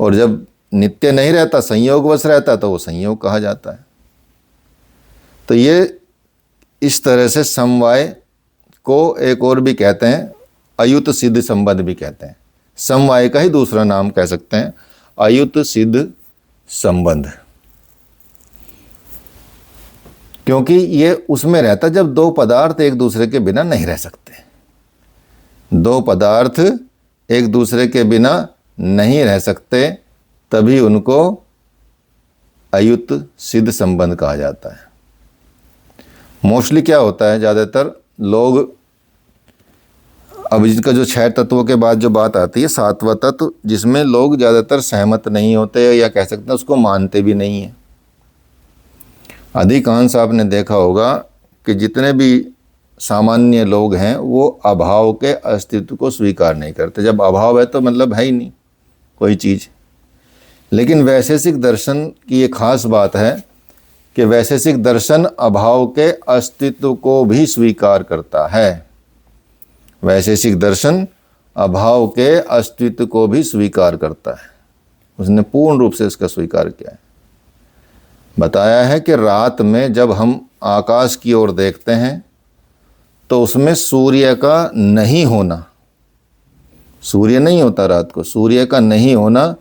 और जब नित्य नहीं रहता, संयोगवश रहता, तो वो संयोग कहा जाता है। तो ये इस तरह से समवाय को एक और भी कहते हैं, अयुत सिद्ध संबंध भी कहते हैं। समवाय का ही दूसरा नाम कह सकते हैं अयुत सिद्ध संबंध, क्योंकि ये उसमें रहता जब दो पदार्थ एक दूसरे के बिना नहीं रह सकते। दो पदार्थ एक दूसरे के बिना नहीं रह सकते, तभी उनको अयुत सिद्ध संबंध कहा जाता है। मोस्टली क्या होता है, ज़्यादातर लोग, अब इसका जो 6 तत्वों के बाद जो बात आती है, 7वां तत्व, जिसमें लोग ज़्यादातर सहमत नहीं होते, या कह सकते हैं उसको मानते भी नहीं हैं। अधिकांश आपने देखा होगा कि जितने भी सामान्य लोग हैं वो अभाव के अस्तित्व को स्वीकार नहीं करते। जब अभाव है तो मतलब है ही नहीं कोई चीज़। लेकिन वैशेषिक दर्शन की ये खास बात है कि वैशेषिक दर्शन अभाव के अस्तित्व को भी स्वीकार करता है। वैशेषिक दर्शन अभाव के अस्तित्व को भी स्वीकार करता है, उसने पूर्ण रूप से इसका स्वीकार किया है। बताया है कि रात में जब हम आकाश की ओर देखते हैं तो उसमें सूर्य का नहीं होना, सूर्य नहीं होता रात को, सूर्य का नहीं होना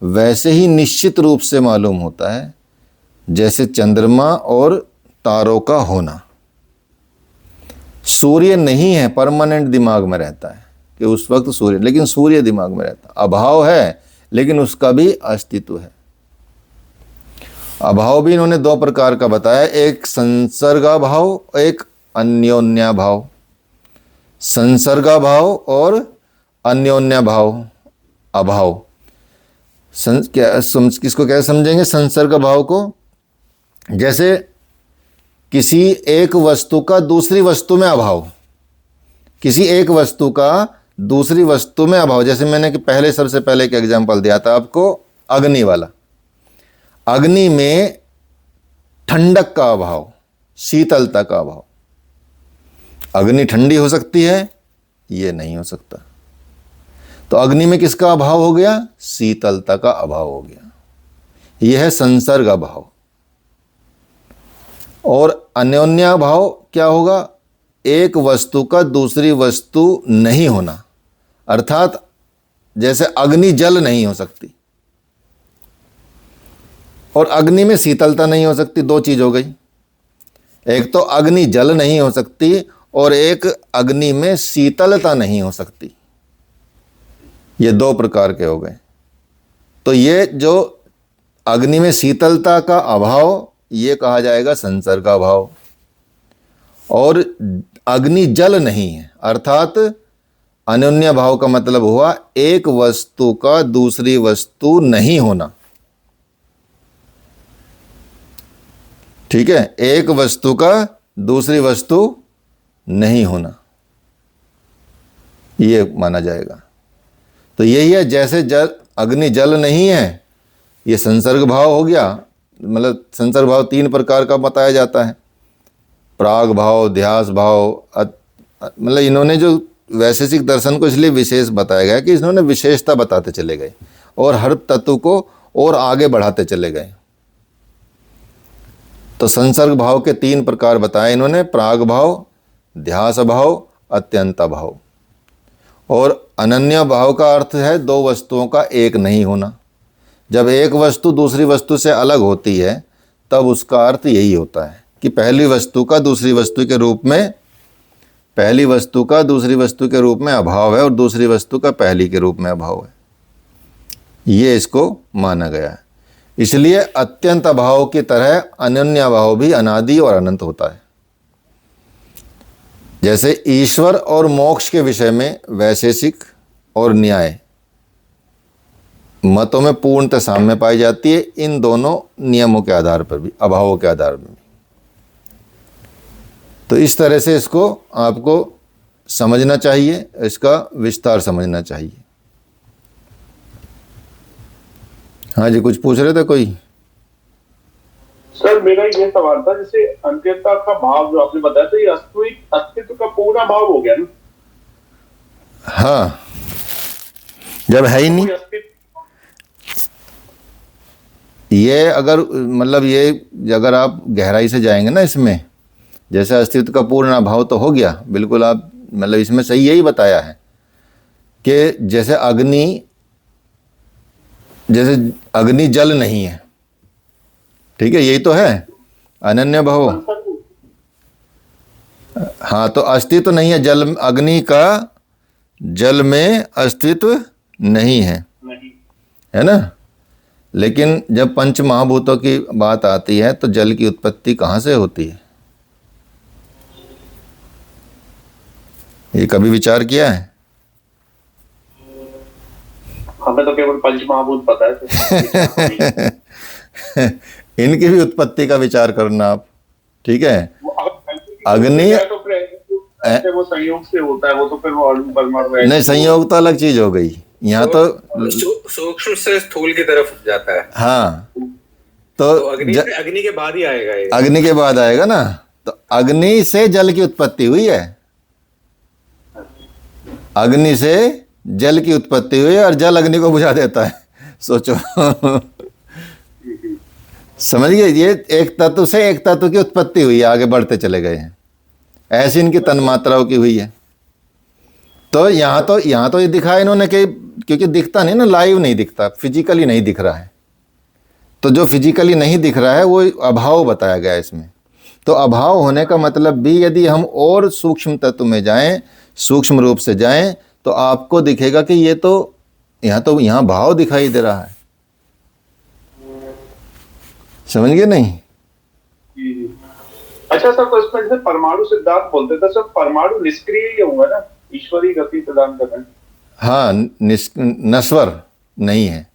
वैसे ही निश्चित रूप से मालूम होता है जैसे चंद्रमा और तारों का होना। सूर्य नहीं है, परमानेंट दिमाग में रहता है कि उस वक्त सूर्य, लेकिन सूर्य दिमाग में रहता है। अभाव है लेकिन उसका भी अस्तित्व है। अभाव भी इन्होंने 2 प्रकार का बताया, एक संसर्गाभाव, एक अन्योन्याभाव। संसर्गाभाव और अन्योन्याभाव अभाव। किसको क्या समझेंगे संसर्गाभाव को? जैसे किसी एक वस्तु का दूसरी वस्तु में अभाव, किसी एक वस्तु का दूसरी वस्तु में अभाव। जैसे मैंने कि पहले सबसे पहले एक एग्जांपल दिया था आपको, अग्नि वाला। अग्नि में ठंडक का अभाव, शीतलता का अभाव। अग्नि ठंडी हो सकती है, ये नहीं हो सकता। तो अग्नि में किसका अभाव हो गया? शीतलता का अभाव हो गया। यह है संसर्ग अभाव। और अन्योन्या भाव क्या होगा? एक वस्तु का दूसरी वस्तु नहीं होना, अर्थात जैसे अग्नि जल नहीं हो सकती और अग्नि में शीतलता नहीं हो सकती। 2 चीज हो गई, एक तो अग्नि जल नहीं हो सकती और एक अग्नि में शीतलता नहीं हो सकती। ये 2 प्रकार के हो गए। तो ये जो अग्नि में शीतलता का अभाव, ये कहा जाएगा संसर्गाभाव। और अग्नि जल नहीं है, अर्थात अन्योन्य भाव का मतलब हुआ एक वस्तु का दूसरी वस्तु नहीं होना। ठीक है, एक वस्तु का दूसरी वस्तु नहीं होना, ये माना जाएगा। तो यही है, जैसे अग्नि जल नहीं है, ये संसर्ग भाव हो गया। मतलब संसर्ग भाव 3 प्रकार का बताया जाता है, प्राग भाव, ध्यास भाव। मतलब इन्होंने जो वैशेषिक दर्शन को इसलिए विशेष बताया गया कि इन्होंने विशेषता बताते चले गए और हर तत्व को और आगे बढ़ाते चले गए। तो संसर्ग भाव के 3 प्रकार बताए इन्होंने, प्राग भाव, ध्यास भाव अत्यंत अभाव। और अनन्य भाव का अर्थ है दो वस्तुओं का एक नहीं होना। जब एक वस्तु दूसरी वस्तु से अलग होती है तब उसका अर्थ यही होता है कि पहली वस्तु का दूसरी वस्तु के रूप में, पहली वस्तु का दूसरी वस्तु के रूप में अभाव है और दूसरी वस्तु का पहली के रूप में अभाव है। ये इसको माना गया है। इसलिए अत्यंत अभाव की तरह अनन्य अभाव भी अनादि और अनंत होता है। जैसे ईश्वर और मोक्ष के विषय में वैशेषिक और न्याय मतों में पूर्णतः साम्य पाई जाती है, इन दोनों नियमों के आधार पर भी, अभावों के आधार पर भी। तो इस तरह से इसको आपको समझना चाहिए, इसका विस्तार समझना चाहिए। हाँ जी, कुछ पूछ रहे थे कोई? सर मेरा ये सवाल था, जैसे अंत्यता का भाव जो आपने बताया था, ये अस्तित्व का पूरा भाव हो गया ना? हाँ, जब है ही नहीं ये, अगर मतलब ये अगर आप गहराई से जाएंगे ना इसमें, जैसे अस्तित्व का पूर्ण अभाव तो हो गया बिल्कुल, आप मतलब इसमें सही यही बताया है कि जैसे अग्नि जल नहीं है, ठीक है, यही तो है अनन्य भाव। हाँ, तो अस्तित्व नहीं है जल, अग्नि का जल में अस्तित्व नहीं है, है ना। लेकिन जब पंच महाभूतों की बात आती है तो जल की उत्पत्ति कहाँ से होती है, ये कभी विचार किया है? हमें तो केवल पंच महाभूत पता है। इनकी भी उत्पत्ति का विचार करना आप, ठीक है। अग्नि वो संयोग से होता है, वो तो फिर वो अणु परमाणु नहीं, संयोग तो अलग चीज हो गई। यहाँ तो सूक्ष्म से स्थूल की तरफ जाता है। हाँ, तो अग्नि के बाद ही आएगा ये। अग्नि के बाद आएगा ना। तो अग्नि से जल की उत्पत्ति हुई है, अग्नि से जल की उत्पत्ति हुई है और जल अग्नि को बुझा देता है। सोचो। समझिए, ये एक तत्व से एक तत्व की उत्पत्ति हुई है, आगे बढ़ते चले गए हैं, ऐसी इनकी तन्मात्राओं की हुई है। तो यहाँ तो ये दिखा इन्होंने कि क्योंकि दिखता नहीं ना, लाइव नहीं दिखता, फिजिकली नहीं दिख रहा है। तो जो फिजिकली नहीं दिख रहा है वो अभाव बताया गया इसमें। तो अभाव होने का मतलब भी, यदि हम और सूक्ष्म तत्व में जाएं, सूक्ष्म रूप से जाएं, तो आपको दिखेगा कि ये तो यहाँ भाव दिखाई दे रहा है। समझ गए नहीं? अच्छा सर, तो इसमें जैसे परमाणु सिद्धांत बोलते थे, सर परमाणु निष्क्रिय ही होगा ना, ईश्वरी गति प्रदान कर रहे हैं? हाँ, नश्वर नहीं है।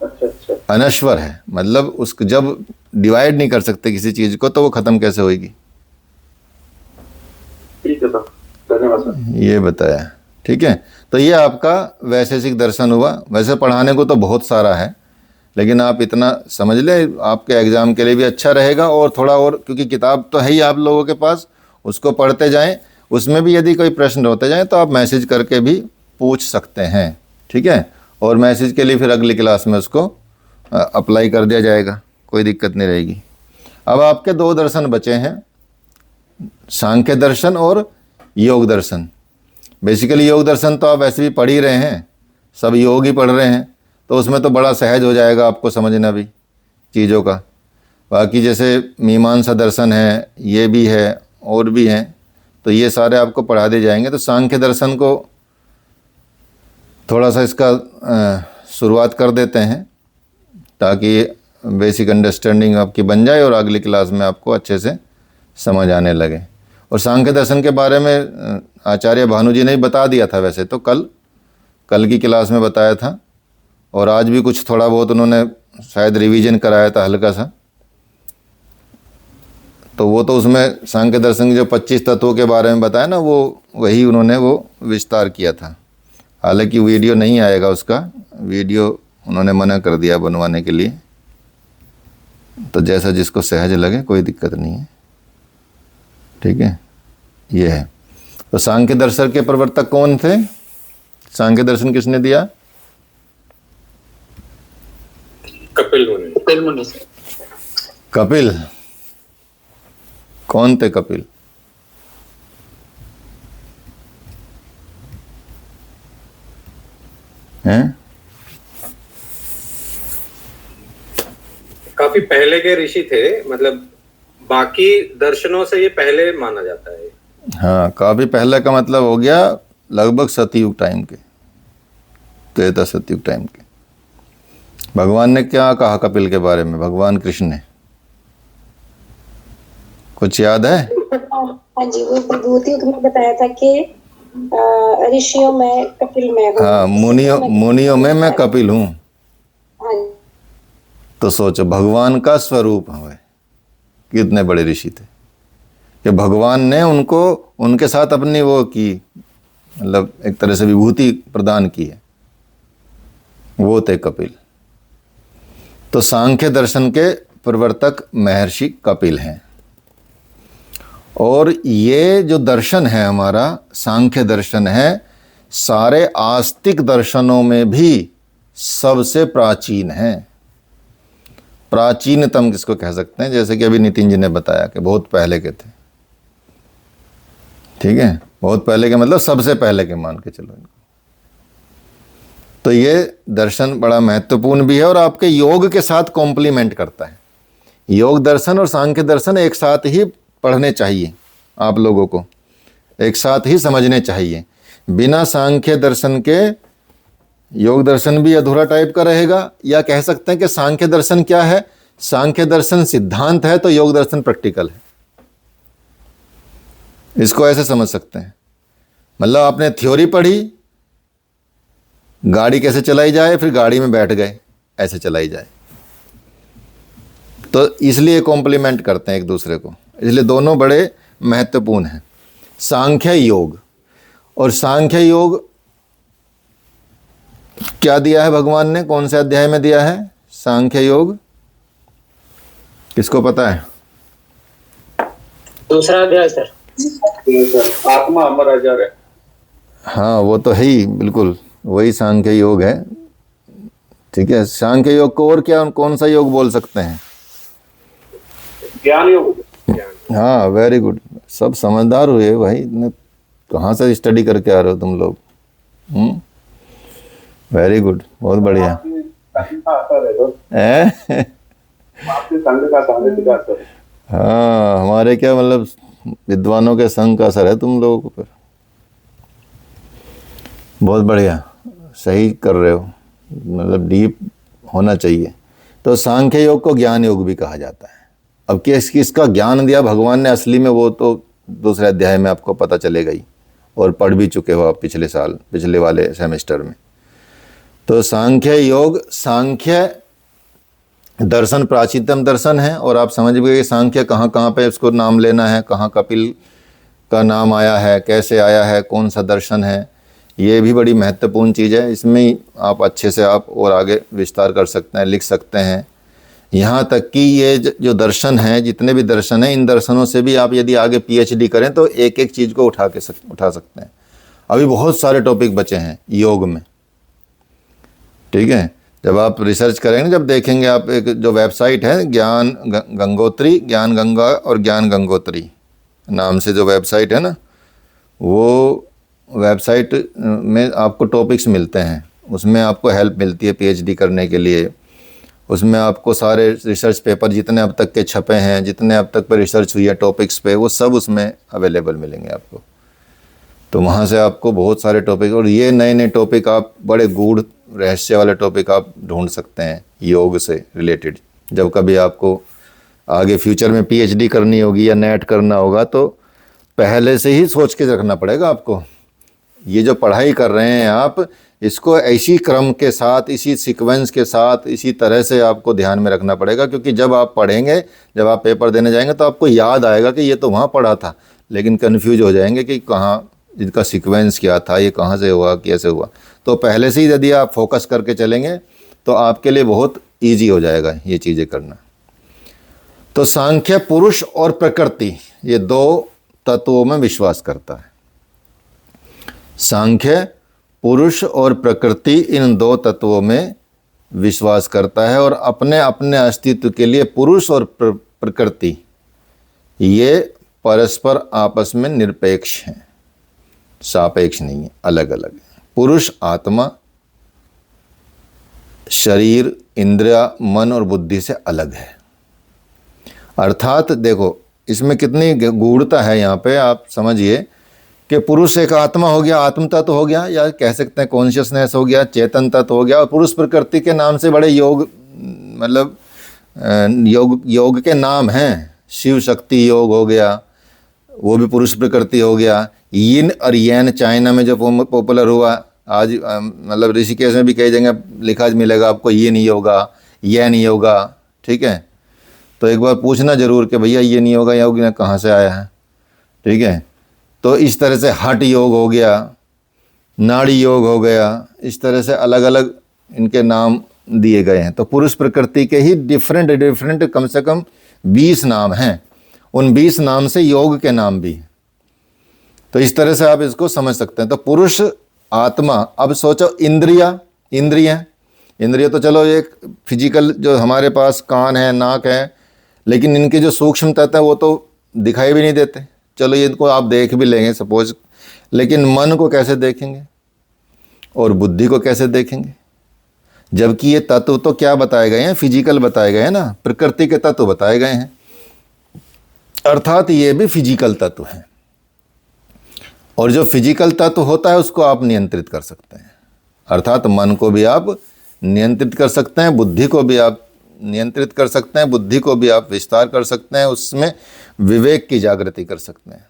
अच्छा, अनश्वर है, मतलब उसको जब डिवाइड नहीं कर सकते किसी चीज को तो वो खत्म कैसे होगी। ठीक है सर, धन्यवाद सर। ये बताया, ठीक है। तो ये आपका वैशेषिक दर्शन हुआ। वैसे पढ़ाने को तो बहुत सारा है, लेकिन आप इतना समझ ले, आपके एग्ज़ाम के लिए भी अच्छा रहेगा। और थोड़ा और, क्योंकि किताब तो है ही आप लोगों के पास, उसको पढ़ते जाएं। उसमें भी यदि कोई प्रश्न होते जाएं तो आप मैसेज करके भी पूछ सकते हैं, ठीक है। और मैसेज के लिए फिर अगली क्लास में उसको अप्लाई कर दिया जाएगा, कोई दिक्कत नहीं रहेगी। अब आपके दो दर्शन बचे हैं, सांख्य दर्शन और योग दर्शन। बेसिकली योग दर्शन तो आप वैसे भी पढ़ ही रहे हैं, सब योग ही पढ़ रहे हैं, तो उसमें तो बड़ा सहज हो जाएगा आपको समझना भी चीज़ों का। बाकी जैसे मीमांसा दर्शन है, ये भी है और भी हैं, तो ये सारे आपको पढ़ा दिए जाएंगे। तो सांख्य दर्शन को थोड़ा सा इसका शुरुआत कर देते हैं ताकि बेसिक अंडरस्टैंडिंग आपकी बन जाए और अगली क्लास में आपको अच्छे से समझ आने लगे। और सांख्य दर्शन के बारे में आचार्य भानु जी ने बता दिया था, वैसे तो कल की क्लास में बताया था, और आज भी कुछ थोड़ा बहुत उन्होंने शायद रिवीजन कराया था हल्का सा। तो वो तो उसमें सांख्य दर्शन के जो 25 तत्वों के बारे में बताया ना, वो वही उन्होंने वो विस्तार किया था। हालांकि वीडियो नहीं आएगा, उसका वीडियो उन्होंने मना कर दिया बनवाने के लिए। तो जैसा जिसको सहज लगे, कोई दिक्कत नहीं है, ठीक है। ये है। तो सांख्य दर्शन के प्रवर्तक कौन थे? सांख्य दर्शन किसने दिया? कपिल मुनि। कपिल कौन थे? कपिल हैं। काफी पहले के ऋषि थे, मतलब बाकी दर्शनों से ये पहले माना जाता है। हाँ, काफी पहले का मतलब हो गया लगभग सतयुग टाइम के, त्रेता सतयुग टाइम के। भगवान ने क्या कहा कपिल के बारे में, भगवान कृष्ण ने, कुछ याद है? हाँ जी, वो विभूति में बताया था कि ऋषियों में कपिल मैं हूँ। हाँ, मुनियों में मैं कपिल हूँ। हाँ तो सोचो भगवान का स्वरूप है, कितने बड़े ऋषि थे कि भगवान ने उनको उनके साथ अपनी वो की, मतलब एक तरह से विभूति प्रदान की है, वो थे कपिल। तो सांख्य दर्शन के प्रवर्तक महर्षि कपिल हैं। और ये जो दर्शन है हमारा सांख्य दर्शन है, सारे आस्तिक दर्शनों में भी सबसे प्राचीन है। प्राचीनतम किसको कह सकते हैं, जैसे कि अभी नितिन जी ने बताया कि बहुत पहले के थे। ठीक है, बहुत पहले के मतलब सबसे पहले के मान के चलो इनको। तो ये दर्शन बड़ा महत्वपूर्ण भी है और आपके योग के साथ कॉम्प्लीमेंट करता है। योग दर्शन और सांख्य दर्शन एक साथ ही पढ़ने चाहिए, आप लोगों को एक साथ ही समझने चाहिए। बिना सांख्य दर्शन के योग दर्शन भी अधूरा टाइप का रहेगा। या कह सकते हैं कि सांख्य दर्शन क्या है, सांख्य दर्शन सिद्धांत है तो योग दर्शन प्रैक्टिकल है। इसको ऐसे समझ सकते हैं, मतलब आपने थ्योरी पढ़ी, गाड़ी कैसे चलाई जाए, फिर गाड़ी में बैठ गए ऐसे चलाई जाए। तो इसलिए कॉम्प्लीमेंट करते हैं एक दूसरे को, इसलिए दोनों बड़े महत्वपूर्ण हैं। सांख्य योग, और सांख्य योग क्या दिया है भगवान ने, कौन से अध्याय में दिया है सांख्य योग, किसको पता है? दूसरा अध्याय सर। आत्मा अमर अजर है। हाँ, वो तो है ही, बिल्कुल वही सांख्य योग है। ठीक है, सांख्य योग को और क्या, कौन सा योग बोल सकते हैं? ज्ञान योग। हाँ, वेरी गुड, सब समझदार हुए भाई। कहाँ से स्टडी करके आ रहे हो तुम लोग? वेरी गुड, बहुत बढ़िया। आपके संघ का सानिध्य का असर है। हाँ, हमारे क्या मतलब विद्वानों के संग का असर है तुम लोगों पर। बहुत बढ़िया, सही कर रहे हो, मतलब डीप होना चाहिए। तो सांख्य योग को ज्ञान योग भी कहा जाता है। अब किसका ज्ञान दिया भगवान ने असली में, वो तो दूसरे अध्याय में आपको पता चलेगा ही, और पढ़ भी चुके हो आप पिछले साल, पिछले वाले सेमेस्टर में। तो सांख्य योग, सांख्य दर्शन प्राचीनतम दर्शन है। और आप समझ गए कि सांख्य कहाँ कहाँ पे उसको नाम लेना है, कहाँ कपिल का नाम आया है, कैसे आया है, कौन सा दर्शन है, ये भी बड़ी महत्वपूर्ण चीज़ है। इसमें आप अच्छे से आप और आगे विस्तार कर सकते हैं, लिख सकते हैं। यहाँ तक कि ये जो दर्शन है, जितने भी दर्शन हैं, इन दर्शनों से भी आप यदि आगे पीएचडी करें तो एक एक चीज़ को उठा सकते हैं। अभी बहुत सारे टॉपिक बचे हैं योग में। ठीक है, जब आप रिसर्च करेंगे, जब देखेंगे आप, एक जो वेबसाइट है ज्ञान गंगोत्री, ज्ञान गंगा और ज्ञान गंगोत्री नाम से जो वेबसाइट है ना, वो वेबसाइट में आपको टॉपिक्स मिलते हैं, उसमें आपको हेल्प मिलती है पीएचडी करने के लिए। उसमें आपको सारे रिसर्च पेपर जितने अब तक के छपे हैं, जितने अब तक पर रिसर्च हुई है टॉपिक्स पे, वो सब उसमें अवेलेबल मिलेंगे आपको। तो वहाँ से आपको बहुत सारे टॉपिक, और ये नए नए टॉपिक, आप बड़े गूढ़ रहस्य वाले टॉपिक आप ढूंढ सकते हैं योग से रिलेटेड। जब कभी आपको आगे फ्यूचर में पीएचडी करनी होगी या नेट करना होगा, तो पहले से ही सोच के रखना पड़ेगा आपको। ये जो पढ़ाई कर रहे हैं आप, इसको ऐसी क्रम के साथ, इसी सीक्वेंस के साथ, इसी तरह से आपको ध्यान में रखना पड़ेगा। क्योंकि जब आप पढ़ेंगे, जब आप पेपर देने जाएंगे, तो आपको याद आएगा कि ये तो वहाँ पढ़ा था, लेकिन कन्फ्यूज हो जाएंगे कि कहाँ, इसका सीक्वेंस क्या था, ये कहाँ से हुआ, कैसे हुआ। तो पहले से ही यदि आप फोकस करके चलेंगे तो आपके लिए बहुत ईजी हो जाएगा ये चीज़ें करना। तो सांख्य पुरुष और प्रकृति, ये दो तत्वों में विश्वास करता है। सांख्य पुरुष और प्रकृति, इन दो तत्वों में विश्वास करता है। और अपने अपने अस्तित्व के लिए पुरुष और प्रकृति ये परस्पर आपस में निरपेक्ष हैं, सापेक्ष नहीं है, अलग अलग है। पुरुष आत्मा शरीर, इंद्रिया, मन और बुद्धि से अलग है। अर्थात देखो इसमें कितनी गूढ़ता है यहाँ पे, आप समझिए कि पुरुष एक आत्मा हो गया, आत्म तत्व हो गया, या कह सकते हैं कॉन्शियसनेस हो गया, चेतन तत्व हो गया, और पुरुष प्रकृति के नाम से बड़े योग, मतलब योग के नाम हैं। शिव शक्ति योग हो गया, वो भी पुरुष प्रकृति हो गया। यिन और यैन चाइना में जो पॉपुलर हुआ आज, मतलब ऋषिकेश में भी कई जगह लिखा मिलेगा आपको यिन योगा, यैन योगा, ठीक है। तो एक बार पूछना जरूर कि भैया ये नहीं होगा योग कहाँ से आया है, ठीक है। तो इस तरह से हठ योग हो गया, नाड़ी योग हो गया, इस तरह से अलग अलग इनके नाम दिए गए हैं। तो पुरुष प्रकृति के ही डिफरेंट कम से कम 20 नाम हैं। उन 20 नाम से योग के नाम भी हैं। तो इस तरह से आप इसको समझ सकते हैं। तो पुरुष, आत्मा, अब सोचो इंद्रिय तो चलो एक फिजिकल जो हमारे पास कान है, नाक है, लेकिन इनके जो सूक्ष्म तत्व है वो तो दिखाई भी नहीं देते। चलो ये इनको आप देख भी लेंगे सपोज, लेकिन मन को कैसे देखेंगे और बुद्धि को कैसे देखेंगे, जबकि ये तत्व तो क्या बताए गए हैं, फिजिकल बताए गए हैं ना, प्रकृति के तत्व बताए गए हैं। अर्थात ये भी फिजिकल तत्व हैं, और जो फिजिकल तत्व होता है उसको आप नियंत्रित कर सकते हैं। अर्थात मन को भी आप नियंत्रित कर सकते हैं, बुद्धि को भी आप नियंत्रित कर सकते हैं, बुद्धि को भी आप विस्तार कर सकते हैं, उसमें विवेक की जागृति कर सकते हैं।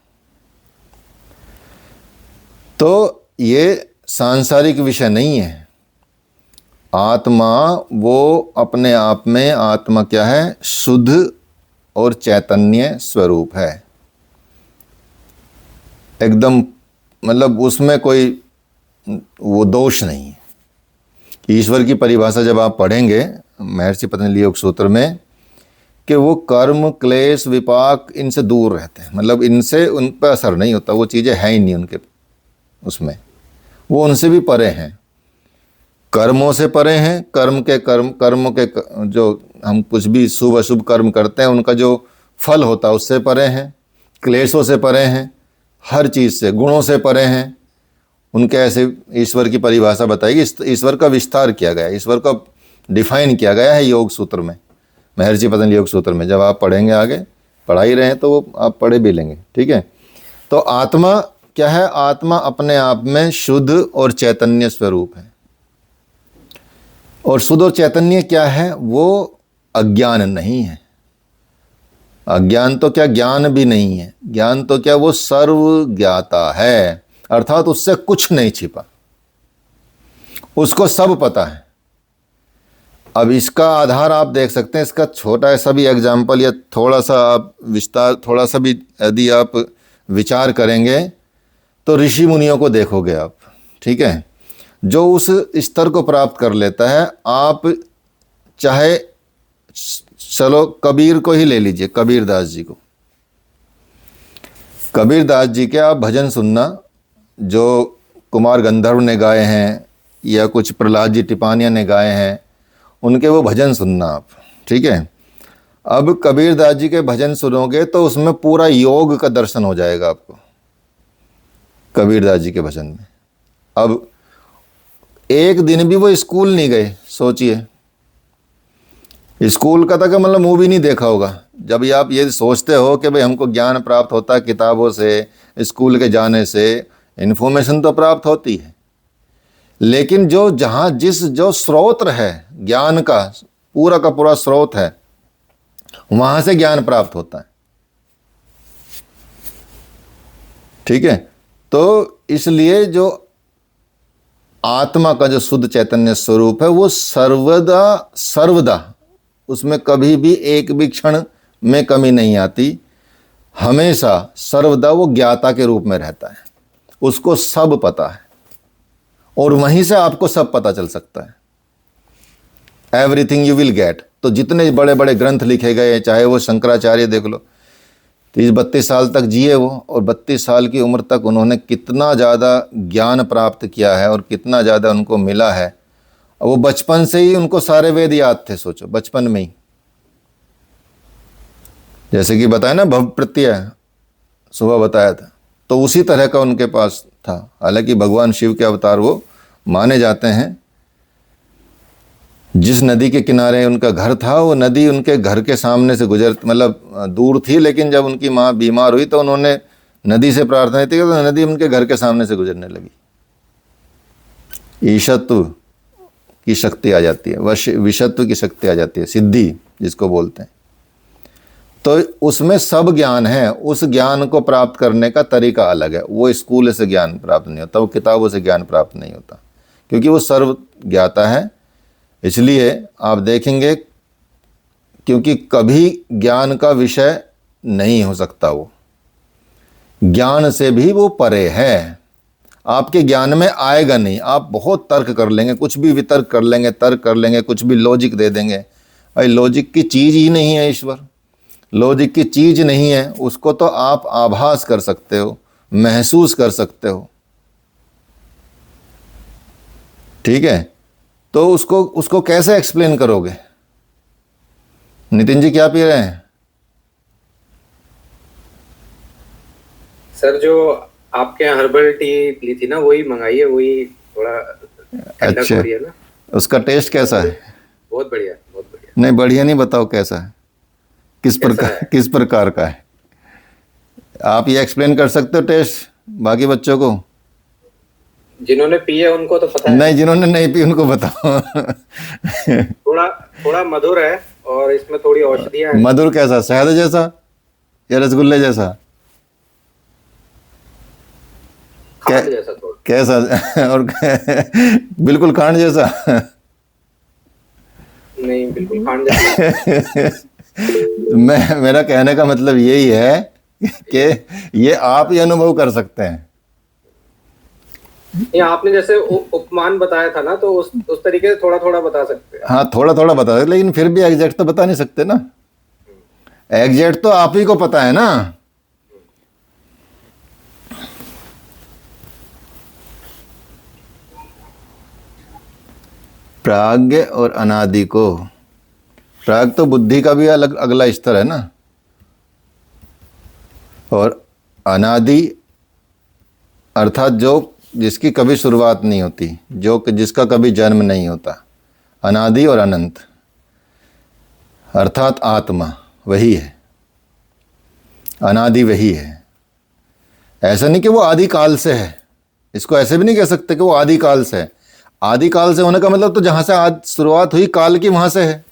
तो ये सांसारिक विषय नहीं है। आत्मा वो अपने आप में, आत्मा क्या है, शुद्ध और चैतन्य स्वरूप है एकदम, मतलब उसमें कोई वो दोष नहीं है। ईश्वर की परिभाषा जब आप पढ़ेंगे महर्षि पतंजलि योग सूत्र में, कि वो कर्म, क्लेश, विपाक इनसे दूर रहते हैं, मतलब इनसे उन पर असर नहीं होता, वो चीज़ें हैं ही नहीं उनके उसमें, वो उनसे भी परे हैं, कर्मों से परे हैं। कर्मों के जो हम कुछ भी शुभ अशुभ कर्म करते हैं उनका जो फल होता है उससे परे हैं, क्लेशों से परे हैं, हर चीज़ से, गुणों से परे हैं। उनके ऐसे ईश्वर की परिभाषा बताएगी, ईश्वर का विस्तार किया गया, ईश्वर का डिफाइन किया गया है योग सूत्र में, महर्षि पतंजलि योग सूत्र में। जब आप पढ़ेंगे, आगे पढ़ा ही रहे हैं तो वो आप पढ़े भी लेंगे, ठीक है। तो आत्मा क्या है, आत्मा अपने आप में शुद्ध और चैतन्य स्वरूप है। और शुद्ध और चैतन्य क्या है, वो अज्ञान नहीं है। अज्ञान तो क्या, ज्ञान भी नहीं है। ज्ञान तो क्या, वो सर्व ज्ञाता है, अर्थात उससे कुछ नहीं छिपा, उसको सब पता है। अब इसका आधार आप देख सकते हैं, इसका छोटा सा भी एग्जाम्पल या थोड़ा सा आप विस्तार, थोड़ा सा भी यदि आप विचार करेंगे तो ऋषि मुनियों को देखोगे आप, ठीक है, जो उस स्तर को प्राप्त कर लेता है। आप चाहे चलो कबीर को ही ले लीजिए, कबीरदास जी को। कबीरदास जी के आप भजन सुनना, जो कुमार गंधर्व ने गाए हैं या कुछ प्रहलाद जी टिपानिया ने गाए हैं, उनके वो भजन सुनना आप, ठीक है। अब कबीरदास जी के भजन सुनोगे तो उसमें पूरा योग का दर्शन हो जाएगा आपको, कबीरदास जी के भजन में। अब एक दिन भी वो स्कूल नहीं गए, सोचिए, स्कूल का तक मतलब मुंह भी नहीं देखा होगा। जब ये आप ये सोचते हो कि भाई हमको ज्ञान प्राप्त होता है किताबों से, स्कूल के जाने से, इन्फॉर्मेशन तो प्राप्त होती है, लेकिन जो जहाँ जो स्रोत है ज्ञान का, पूरा का पूरा स्रोत है, वहाँ से ज्ञान प्राप्त होता है, ठीक है। तो इसलिए जो आत्मा का जो शुद्ध चैतन्य स्वरूप है वो सर्वदा उसमें कभी भी एक भी क्षण में कमी नहीं आती, हमेशा सर्वदा वो ज्ञाता के रूप में रहता है, उसको सब पता है, और वहीं से आपको सब पता चल सकता है। Everything you will get. तो जितने बड़े बड़े ग्रंथ लिखे गए, चाहे वो शंकराचार्य देख लो, 30-32 साल तक जिए वो, और 32 साल की उम्र तक उन्होंने कितना ज़्यादा ज्ञान प्राप्त किया है और कितना ज़्यादा उनको मिला है। वो बचपन से ही उनको सारे वेद याद थे, सोचो, बचपन में ही। जैसे कि बताया ना, भव प्रत्यय सुबह बताया था, तो उसी तरह का उनके पास था। हालांकि भगवान शिव के अवतार वो माने जाते हैं, जिस नदी के किनारे उनका घर था वो नदी उनके घर के सामने से मतलब दूर थी, लेकिन जब उनकी माँ बीमार हुई तो उन्होंने नदी से प्रार्थना की तो नदी उनके घर के सामने से गुजरने लगी। ईशत्व की शक्ति आ जाती है, विषत्व की शक्ति आ जाती है, सिद्धि जिसको बोलते हैं। तो उसमें सब ज्ञान है, उस ज्ञान को प्राप्त करने का तरीका अलग है। वो स्कूल से ज्ञान प्राप्त नहीं होता, वो किताबों से ज्ञान प्राप्त नहीं होता, क्योंकि वो सर्व ज्ञाता है। इसलिए आप देखेंगे, क्योंकि कभी ज्ञान का विषय नहीं हो सकता, वो ज्ञान से भी वो परे है, आपके ज्ञान में आएगा नहीं। आप बहुत तर्क कर लेंगे, कुछ भी वितर्क कर लेंगे, तर्क कर लेंगे, कुछ भी लॉजिक दे देंगे। भाई लॉजिक की चीज़ ही नहीं है ईश्वर, लॉजिक की चीज़ नहीं है। उसको तो आप आभास कर सकते हो, महसूस कर सकते हो, ठीक है। तो उसको कैसे एक्सप्लेन करोगे? नितिन जी क्या पी रहे हैं? सर जो आपके यहाँ हर्बल टी ली थी ना, वही मंगाई है, वही थोड़ा ठंडक अच्छा, हो रही है ना। उसका टेस्ट कैसा है? बहुत बढ़िया, बहुत बढ़िया। नहीं बढ़िया नहीं, बताओ कैसा है, किस प्रकार का है? आप ये एक्सप्लेन कर सकते हो टेस्ट बाकी बच्चों को? जिन्होंने पी है उनको तो पता है। नहीं, जिन्होंने नहीं पी उनको बताओ। थोड़ा मधुर है और इसमें थोड़ी औषधियां हैं। मधुर कैसा, शहद जैसा या रसगुल्ले जैसा? खांड जैसा थोड़ा। कैसा? और बिल्कुल खांड जैसा? नहीं, बिल्कुल खांड जैसा। मेरा कहने का मतलब यही है कि ये आप ही अनुभव कर सकते हैं। ये आपने जैसे उपमान बताया था ना, तो उस तरीके से थोड़ा थोड़ा बता सकते हैं। हाँ थोड़ा थोड़ा बता सकते, लेकिन फिर भी एग्जैक्ट तो बता नहीं सकते ना। एग्जैक्ट तो आप ही को पता है ना। प्राज्ञ और अनादि को, प्राग तो बुद्धि का भी अलग अगला स्तर है ना, और अनादि अर्थात जो जिसकी कभी शुरुआत नहीं होती, जिसका कभी जन्म नहीं होता। अनादि और अनंत अर्थात आत्मा वही है, अनादि वही है। ऐसा नहीं कि वो आदि काल से है, इसको ऐसे भी नहीं कह सकते कि वो आदि काल से है। आदि काल से होने का मतलब तो जहाँ से शुरुआत हुई काल की वहाँ से है,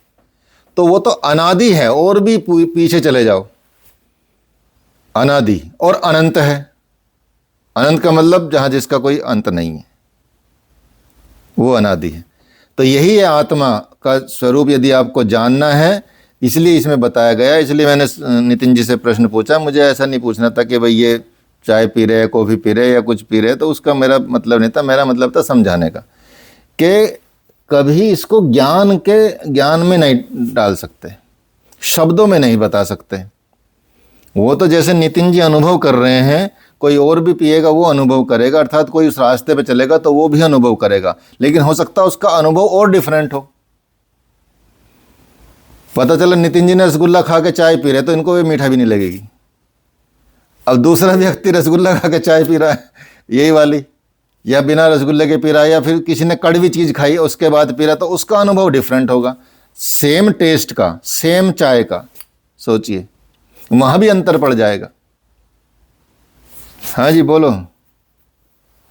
तो वो तो अनादि है। और भी पीछे चले जाओ, अनादि और अनंत है। अनंत का मतलब जहाँ जिसका कोई अंत नहीं है, वो अनादि है। तो यही है आत्मा का स्वरूप, यदि आपको जानना है। इसलिए इसमें बताया गया। इसलिए मैंने नितिन जी से प्रश्न पूछा। मुझे ऐसा नहीं पूछना था कि भाई ये चाय पी रहे, कॉफ़ी पी रहे या कुछ पी रहे, तो उसका मेरा मतलब नहीं था। मेरा मतलब था समझाने का कि कभी इसको ज्ञान में नहीं डाल सकते, शब्दों में नहीं बता सकते। वो तो जैसे नितिन जी अनुभव कर रहे हैं, कोई और भी पिएगा वो अनुभव करेगा, अर्थात कोई उस रास्ते पे चलेगा तो वो भी अनुभव करेगा, लेकिन हो सकता है उसका अनुभव और डिफरेंट हो। पता चला नितिन जी ने रसगुल्ला खा के चाय पी रहे, तो इनको भी मीठा भी नहीं लगेगी। अब दूसरा व्यक्ति रसगुल्ला खा के चाय पी रहा है यही वाली, या बिना रसगुल्ले के पी रहा है, या फिर किसी ने कड़वी चीज़ खाई उसके बाद पी रहा, तो उसका अनुभव डिफरेंट होगा। सेम टेस्ट का, सेम चाय का, सोचिए वहाँ भी अंतर पड़ जाएगा। हाँ जी बोलो।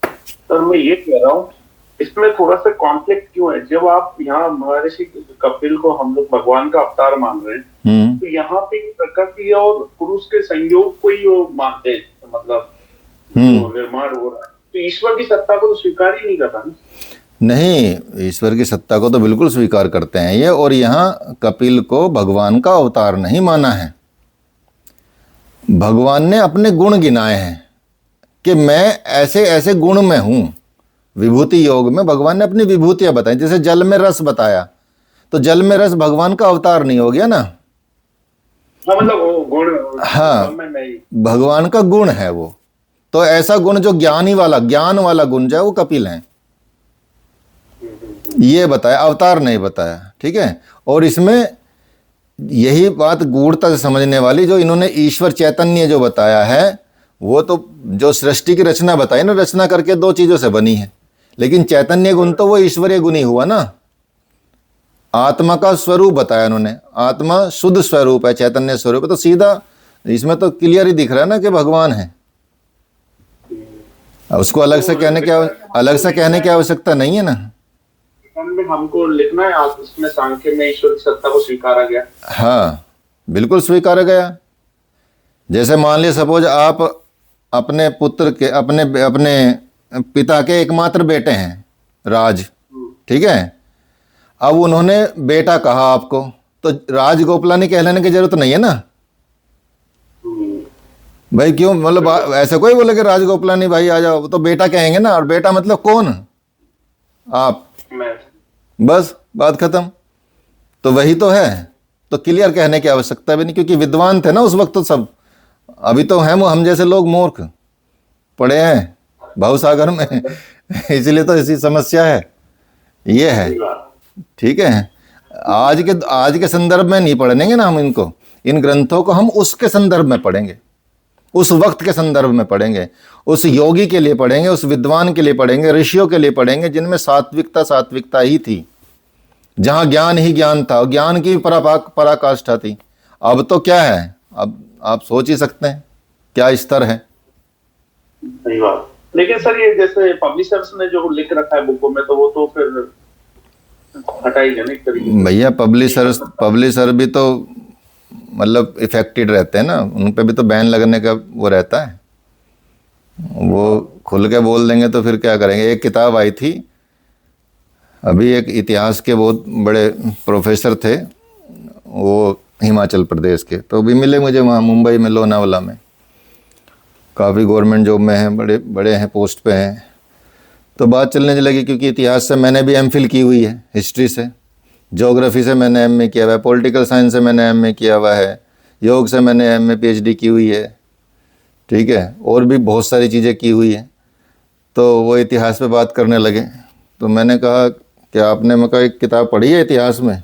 सर मैं ये कह रहा हूँ, इसमें थोड़ा सा कॉन्फ्लिक्ट क्यों है? जब आप यहाँ महर्षि कपिल को हम लोग भगवान का अवतार मान रहे हैं, तो यहाँ पे प्रकृति और पुरुष के संयोग को ही वो मानते हैं, मतलब निर्माण हो रहा है, तो ईश्वर की सत्ता को तो स्वीकार ही नहीं करता ना। नहीं, ईश्वर की सत्ता को तो बिल्कुल स्वीकार करते हैं ये। और यहाँ कपिल को भगवान का अवतार नहीं माना है। भगवान ने अपने गुण गिनाए हैं कि मैं ऐसे ऐसे गुण में हूँ। विभूति योग में भगवान ने अपनी विभूतियाँ बताई। जैसे जल में रस बताया, तो जल में रस भगवान का अवतार नहीं हो गया ना। हाँ मतलब वो गुण, हाँ भगवान का गुण है वो। तो ऐसा गुण जो ज्ञान वाला गुण जो है वो कपिल हैं, ये बताया, अवतार नहीं बताया। ठीक है। और इसमें यही बात गूढ़ता से समझने वाली, जो इन्होंने ईश्वर चैतन्य जो बताया है, वो तो जो सृष्टि की रचना बताई ना, रचना करके दो चीज़ों से बनी है, लेकिन चैतन्य गुण तो वो ईश्वरीय गुण ही हुआ ना। आत्मा का स्वरूप बताया उन्होंने, आत्मा शुद्ध स्वरूप है, चैतन्य स्वरूप है। तो सीधा इसमें तो क्लियर ही दिख रहा है ना कि भगवान है। उसको अलग से कहने की आवश्यकता नहीं है ना। में हमको लिखना है इसमें सांख्य में ईश्वर की सत्ता को स्वीकारा गया। हाँ, बिल्कुल स्वीकारा गया। जैसे मान लिया सपोज आप अपने पुत्र के अपने पिता के एकमात्र बेटे हैं राज, ठीक है। अब उन्होंने बेटा कहा आपको, तो राज गोपलानी कहलाने की जरूरत नहीं है ना भाई। क्यों, मतलब ऐसे कोई बोले कि राज गोपलानी भाई आ जाओ, तो बेटा कहेंगे ना। और बेटा मतलब कौन? आप, बस बात खत्म। तो वही तो है। तो क्लियर कहने की आवश्यकता भी नहीं, क्योंकि विद्वान थे ना उस वक्त तो सब। अभी तो हम जैसे लोग मूर्ख पड़े हैं भवसागर में इसलिए तो ऐसी समस्या है, ये है, ठीक है। आज के संदर्भ में नहीं पढ़ेंगे ना हम इनको, इन ग्रंथों को हम उसके संदर्भ में पढ़ेंगे, उस वक्त के संदर्भ में पढ़ेंगे, उस योगी के लिए पढ़ेंगे, उस विद्वान के लिए पढ़ेंगे, ऋषियों के लिए पढ़ेंगे, जिनमें सात्विकता ही थी, जहां ज्ञान ही ज्ञान था, ज्ञान की पराकाष्ठा थी। अब तो क्या है, अब आप सोच ही सकते हैं क्या स्तर है। सही बात। लेकिन सर ये जैसे पब्लिशर्स ने जो लिख रखा है बुकों में, तो वो तो फिर हटाई जाने एक तरीके से। भैया पब्लिशर भी तो मतलब इफेक्टेड रहते हैं ना, उन पे भी तो बैन लगने का वो रहता है। वो खुल के बोल देंगे तो फिर क्या करेंगे। एक किताब आई थी अभी, एक इतिहास के बहुत बड़े प्रोफेसर थे, वो हिमाचल प्रदेश के, तो भी मिले मुझे वहाँ मुंबई में लोनावाला में। काफ़ी गवर्नमेंट जॉब में हैं, बड़े बड़े हैं, पोस्ट पे हैं। तो बात चलने लगी, क्योंकि इतिहास से मैंने भी एमफिल की हुई है, हिस्ट्री से, ज्योग्राफी से मैंने एमए किया हुआ है, पॉलिटिकल साइंस से मैंने एमए किया हुआ है, योग से मैंने एमए पीएचडी की हुई है, ठीक है, और भी बहुत सारी चीज़ें की हुई हैं। तो वो इतिहास पे बात करने लगे, तो मैंने कहा कि आपने मैं कहा एक किताब पढ़ी है इतिहास में?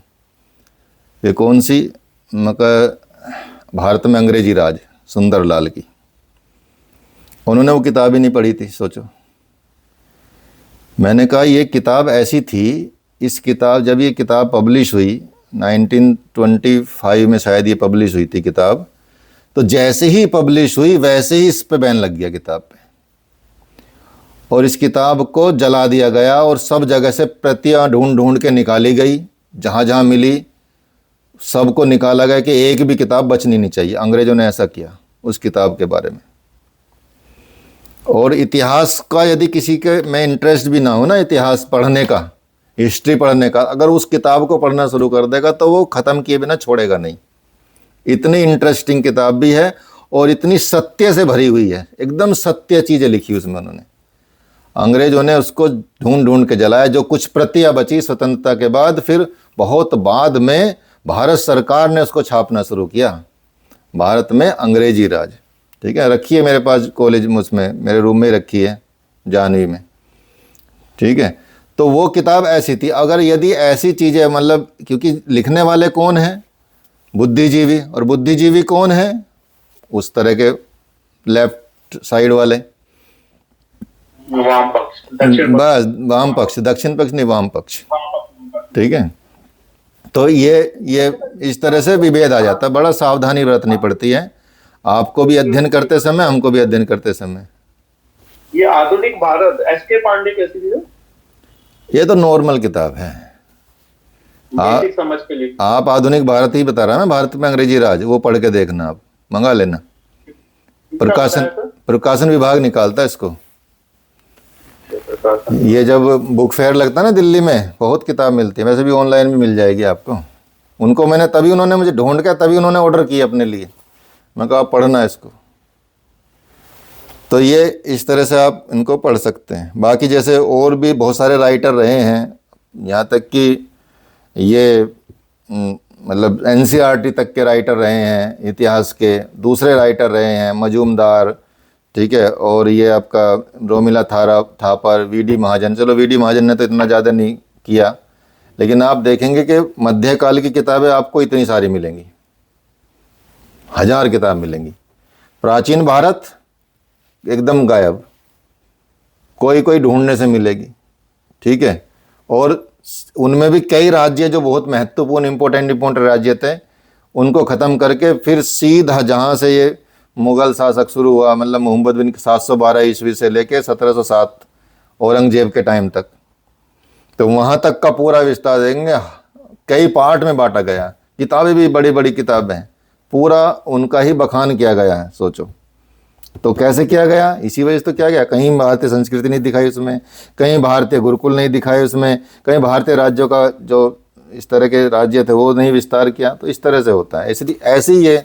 ये कौन सी? मैं कहा भारत में अंग्रेजी राज, सुंदरलाल की। उन्होंने वो किताब ही नहीं पढ़ी थी, सोचो। मैंने कहा ये किताब ऐसी थी, इस किताब जब ये किताब पब्लिश हुई 1925 में शायद ये पब्लिश हुई थी किताब, तो जैसे ही पब्लिश हुई वैसे ही इस पे बैन लग गया किताब पे, और इस किताब को जला दिया गया, और सब जगह से प्रतियां ढूंढ ढूंढ के निकाली गई, जहाँ जहाँ मिली सबको निकाला गया कि एक भी किताब बचनी नहीं चाहिए। अंग्रेज़ों ने ऐसा किया उस किताब के बारे में। और इतिहास का यदि किसी के में इंटरेस्ट भी ना हो ना, इतिहास पढ़ने का, हिस्ट्री पढ़ने का, अगर उस किताब को पढ़ना शुरू कर देगा तो वो ख़त्म किए बिना छोड़ेगा नहीं। इतनी इंटरेस्टिंग किताब भी है और इतनी सत्य से भरी हुई है, एकदम सत्य चीज़ें लिखी उसमें उन्होंने। अंग्रेज़ों ने उसको ढूंढ ढूंढ के जलाया। जो कुछ प्रतियां बची स्वतंत्रता के बाद, फिर बहुत बाद में भारत सरकार ने उसको छापना शुरू किया, भारत में अंग्रेजी राज, ठीक है। रखी है मेरे पास कॉलेज में, उसमें मेरे रूम में रखी है, जानवी में, ठीक है। तो वो किताब ऐसी थी। अगर यदि ऐसी चीज़ें, मतलब क्योंकि लिखने वाले कौन हैं? बुद्धिजीवी। और बुद्धिजीवी कौन है? उस तरह के लेफ्ट साइड वाले, वाम पक्ष, बस वाम पक्ष, दक्षिण पक्ष नहीं, वाम पक्ष, ठीक है। तो ये इस तरह से विभेद आ जाता है। बड़ा सावधानी बरतनी पड़ती है, आपको भी अध्ययन करते समय, हमको भी अध्ययन करते समय। ये आधुनिक भारत, एस.के. पांडे कैसी थी? ये तो नॉर्मल किताब है, बेसिक समझ के लिए। आप आधुनिक भारत ही बता रहा है, भारत में अंग्रेजी राज, वो पढ़ के देखना, आप मंगा लेना। प्रकाशन विभाग निकालता है इसको। ये जब बुक फेयर लगता है ना दिल्ली में, बहुत किताब मिलती है, वैसे भी ऑनलाइन भी मिल जाएगी आपको। उनको मैंने तभी, उन्होंने मुझे ढूंढ के तभी उन्होंने ऑर्डर किया अपने लिए। मैं कहा आप पढ़ना इसको। तो ये इस तरह से आप इनको पढ़ सकते हैं। बाकी जैसे और भी बहुत सारे राइटर रहे हैं, यहाँ तक कि ये मतलब एनसीईआरटी तक के राइटर रहे हैं, इतिहास के दूसरे राइटर रहे हैं, मजूमदार, ठीक है। और ये आपका रोमिला थापर, वीडी महाजन। चलो वीडी महाजन ने तो इतना ज़्यादा नहीं किया, लेकिन आप देखेंगे कि मध्यकाल की किताबें आपको इतनी सारी मिलेंगी, 1000 किताब मिलेंगी। प्राचीन भारत एकदम गायब, कोई ढूंढने से मिलेगी, ठीक है। और उनमें भी कई राज्य जो बहुत महत्वपूर्ण इम्पोर्टेंट राज्य थे उनको ख़त्म करके फिर सीधा जहाँ से ये मुग़ल शासक शुरू हुआ, मतलब मोहम्मद बिन 712 ईस्वी से लेके 1707 औरंगजेब के टाइम तक, तो वहाँ तक का पूरा विस्तार देंगे। कई पार्ट में बांटा गया, किताबें भी बड़ी बड़ी किताबें हैं, पूरा उनका ही बखान किया गया है। सोचो तो कैसे किया गया, इसी वजह से तो किया गया। कहीं भारतीय संस्कृति नहीं दिखाई उसमें, कहीं भारतीय गुरुकुल नहीं दिखाए उसमें, कहीं भारतीय राज्यों का जो इस तरह के राज्य थे वो नहीं विस्तार किया। तो इस तरह से होता है। इसलिए ऐसे ही ये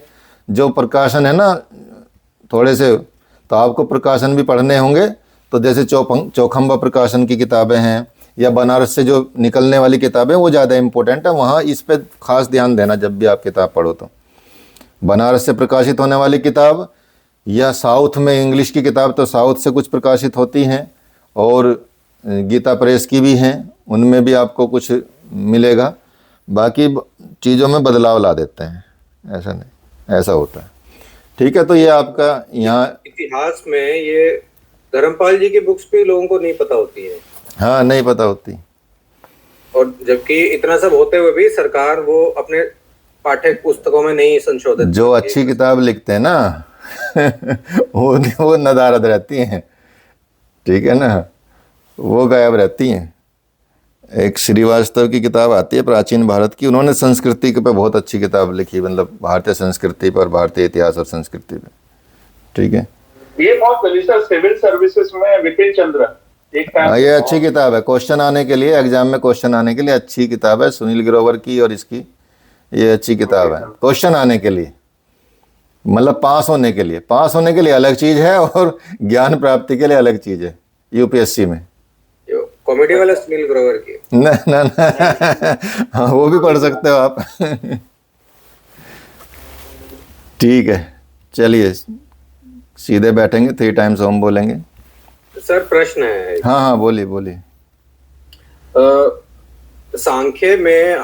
जो प्रकाशन है ना थोड़े से, तो आपको प्रकाशन भी पढ़ने होंगे। तो जैसे चौखंबा प्रकाशन की किताबें हैं या बनारस से जो निकलने वाली किताबें वो ज़्यादा इम्पोर्टेंट है, वहाँ इस पे खास ध्यान देना जब भी आप किताब पढ़ो। तो बनारस से प्रकाशित होने वाली किताब या साउथ में इंग्लिश की किताब तो साउथ से कुछ प्रकाशित होती हैं, और गीता प्रेस की भी हैं, उनमें भी आपको कुछ मिलेगा। बाकी चीज़ों में बदलाव ला देते हैं, ऐसा नहीं, ऐसा होता है। ठीक है, तो ये आपका यहाँ इतिहास में ये धर्मपाल जी की बुक्स भी लोगों को नहीं पता होती है। हाँ, नहीं पता होती। और जबकि इतना सब होते हुए भी सरकार वो अपने पाठ्य पुस्तकों में नहीं संशोधित, जो अच्छी किताब लिखते हैं ना वो नदारद रहती हैं, ठीक है ना, वो गायब रहती हैं। एक श्रीवास्तव की किताब आती है प्राचीन भारत की, उन्होंने संस्कृति पे बहुत अच्छी किताब लिखी, मतलब भारतीय संस्कृति पर, भारतीय इतिहास और संस्कृति पे। ठीक है, ये बहुत बड़ी सर सिविल सर्विसेज में विपिन चंद्र ये अच्छी किताब है क्वेश्चन आने के लिए, एग्जाम में क्वेश्चन आने के लिए अच्छी किताब है, सुनील ग्रोवर की। और इसकी ये अच्छी किताब है क्वेश्चन आने के लिए, मतलब पास होने के लिए। पास होने के लिए अलग चीज है और ज्ञान प्राप्ति के लिए अलग चीज है। यूपीएससी में कॉमेडी वाला सुनील ग्रोवर की ना हाँ, वो भी पढ़ सकते हो आप ठीक है, चलिए सीधे बैठेंगे, 3 टाइम्स ओम बोलेंगे। सर प्रश्न है। हाँ हाँ, बोलिए बोलिए। सांख्य में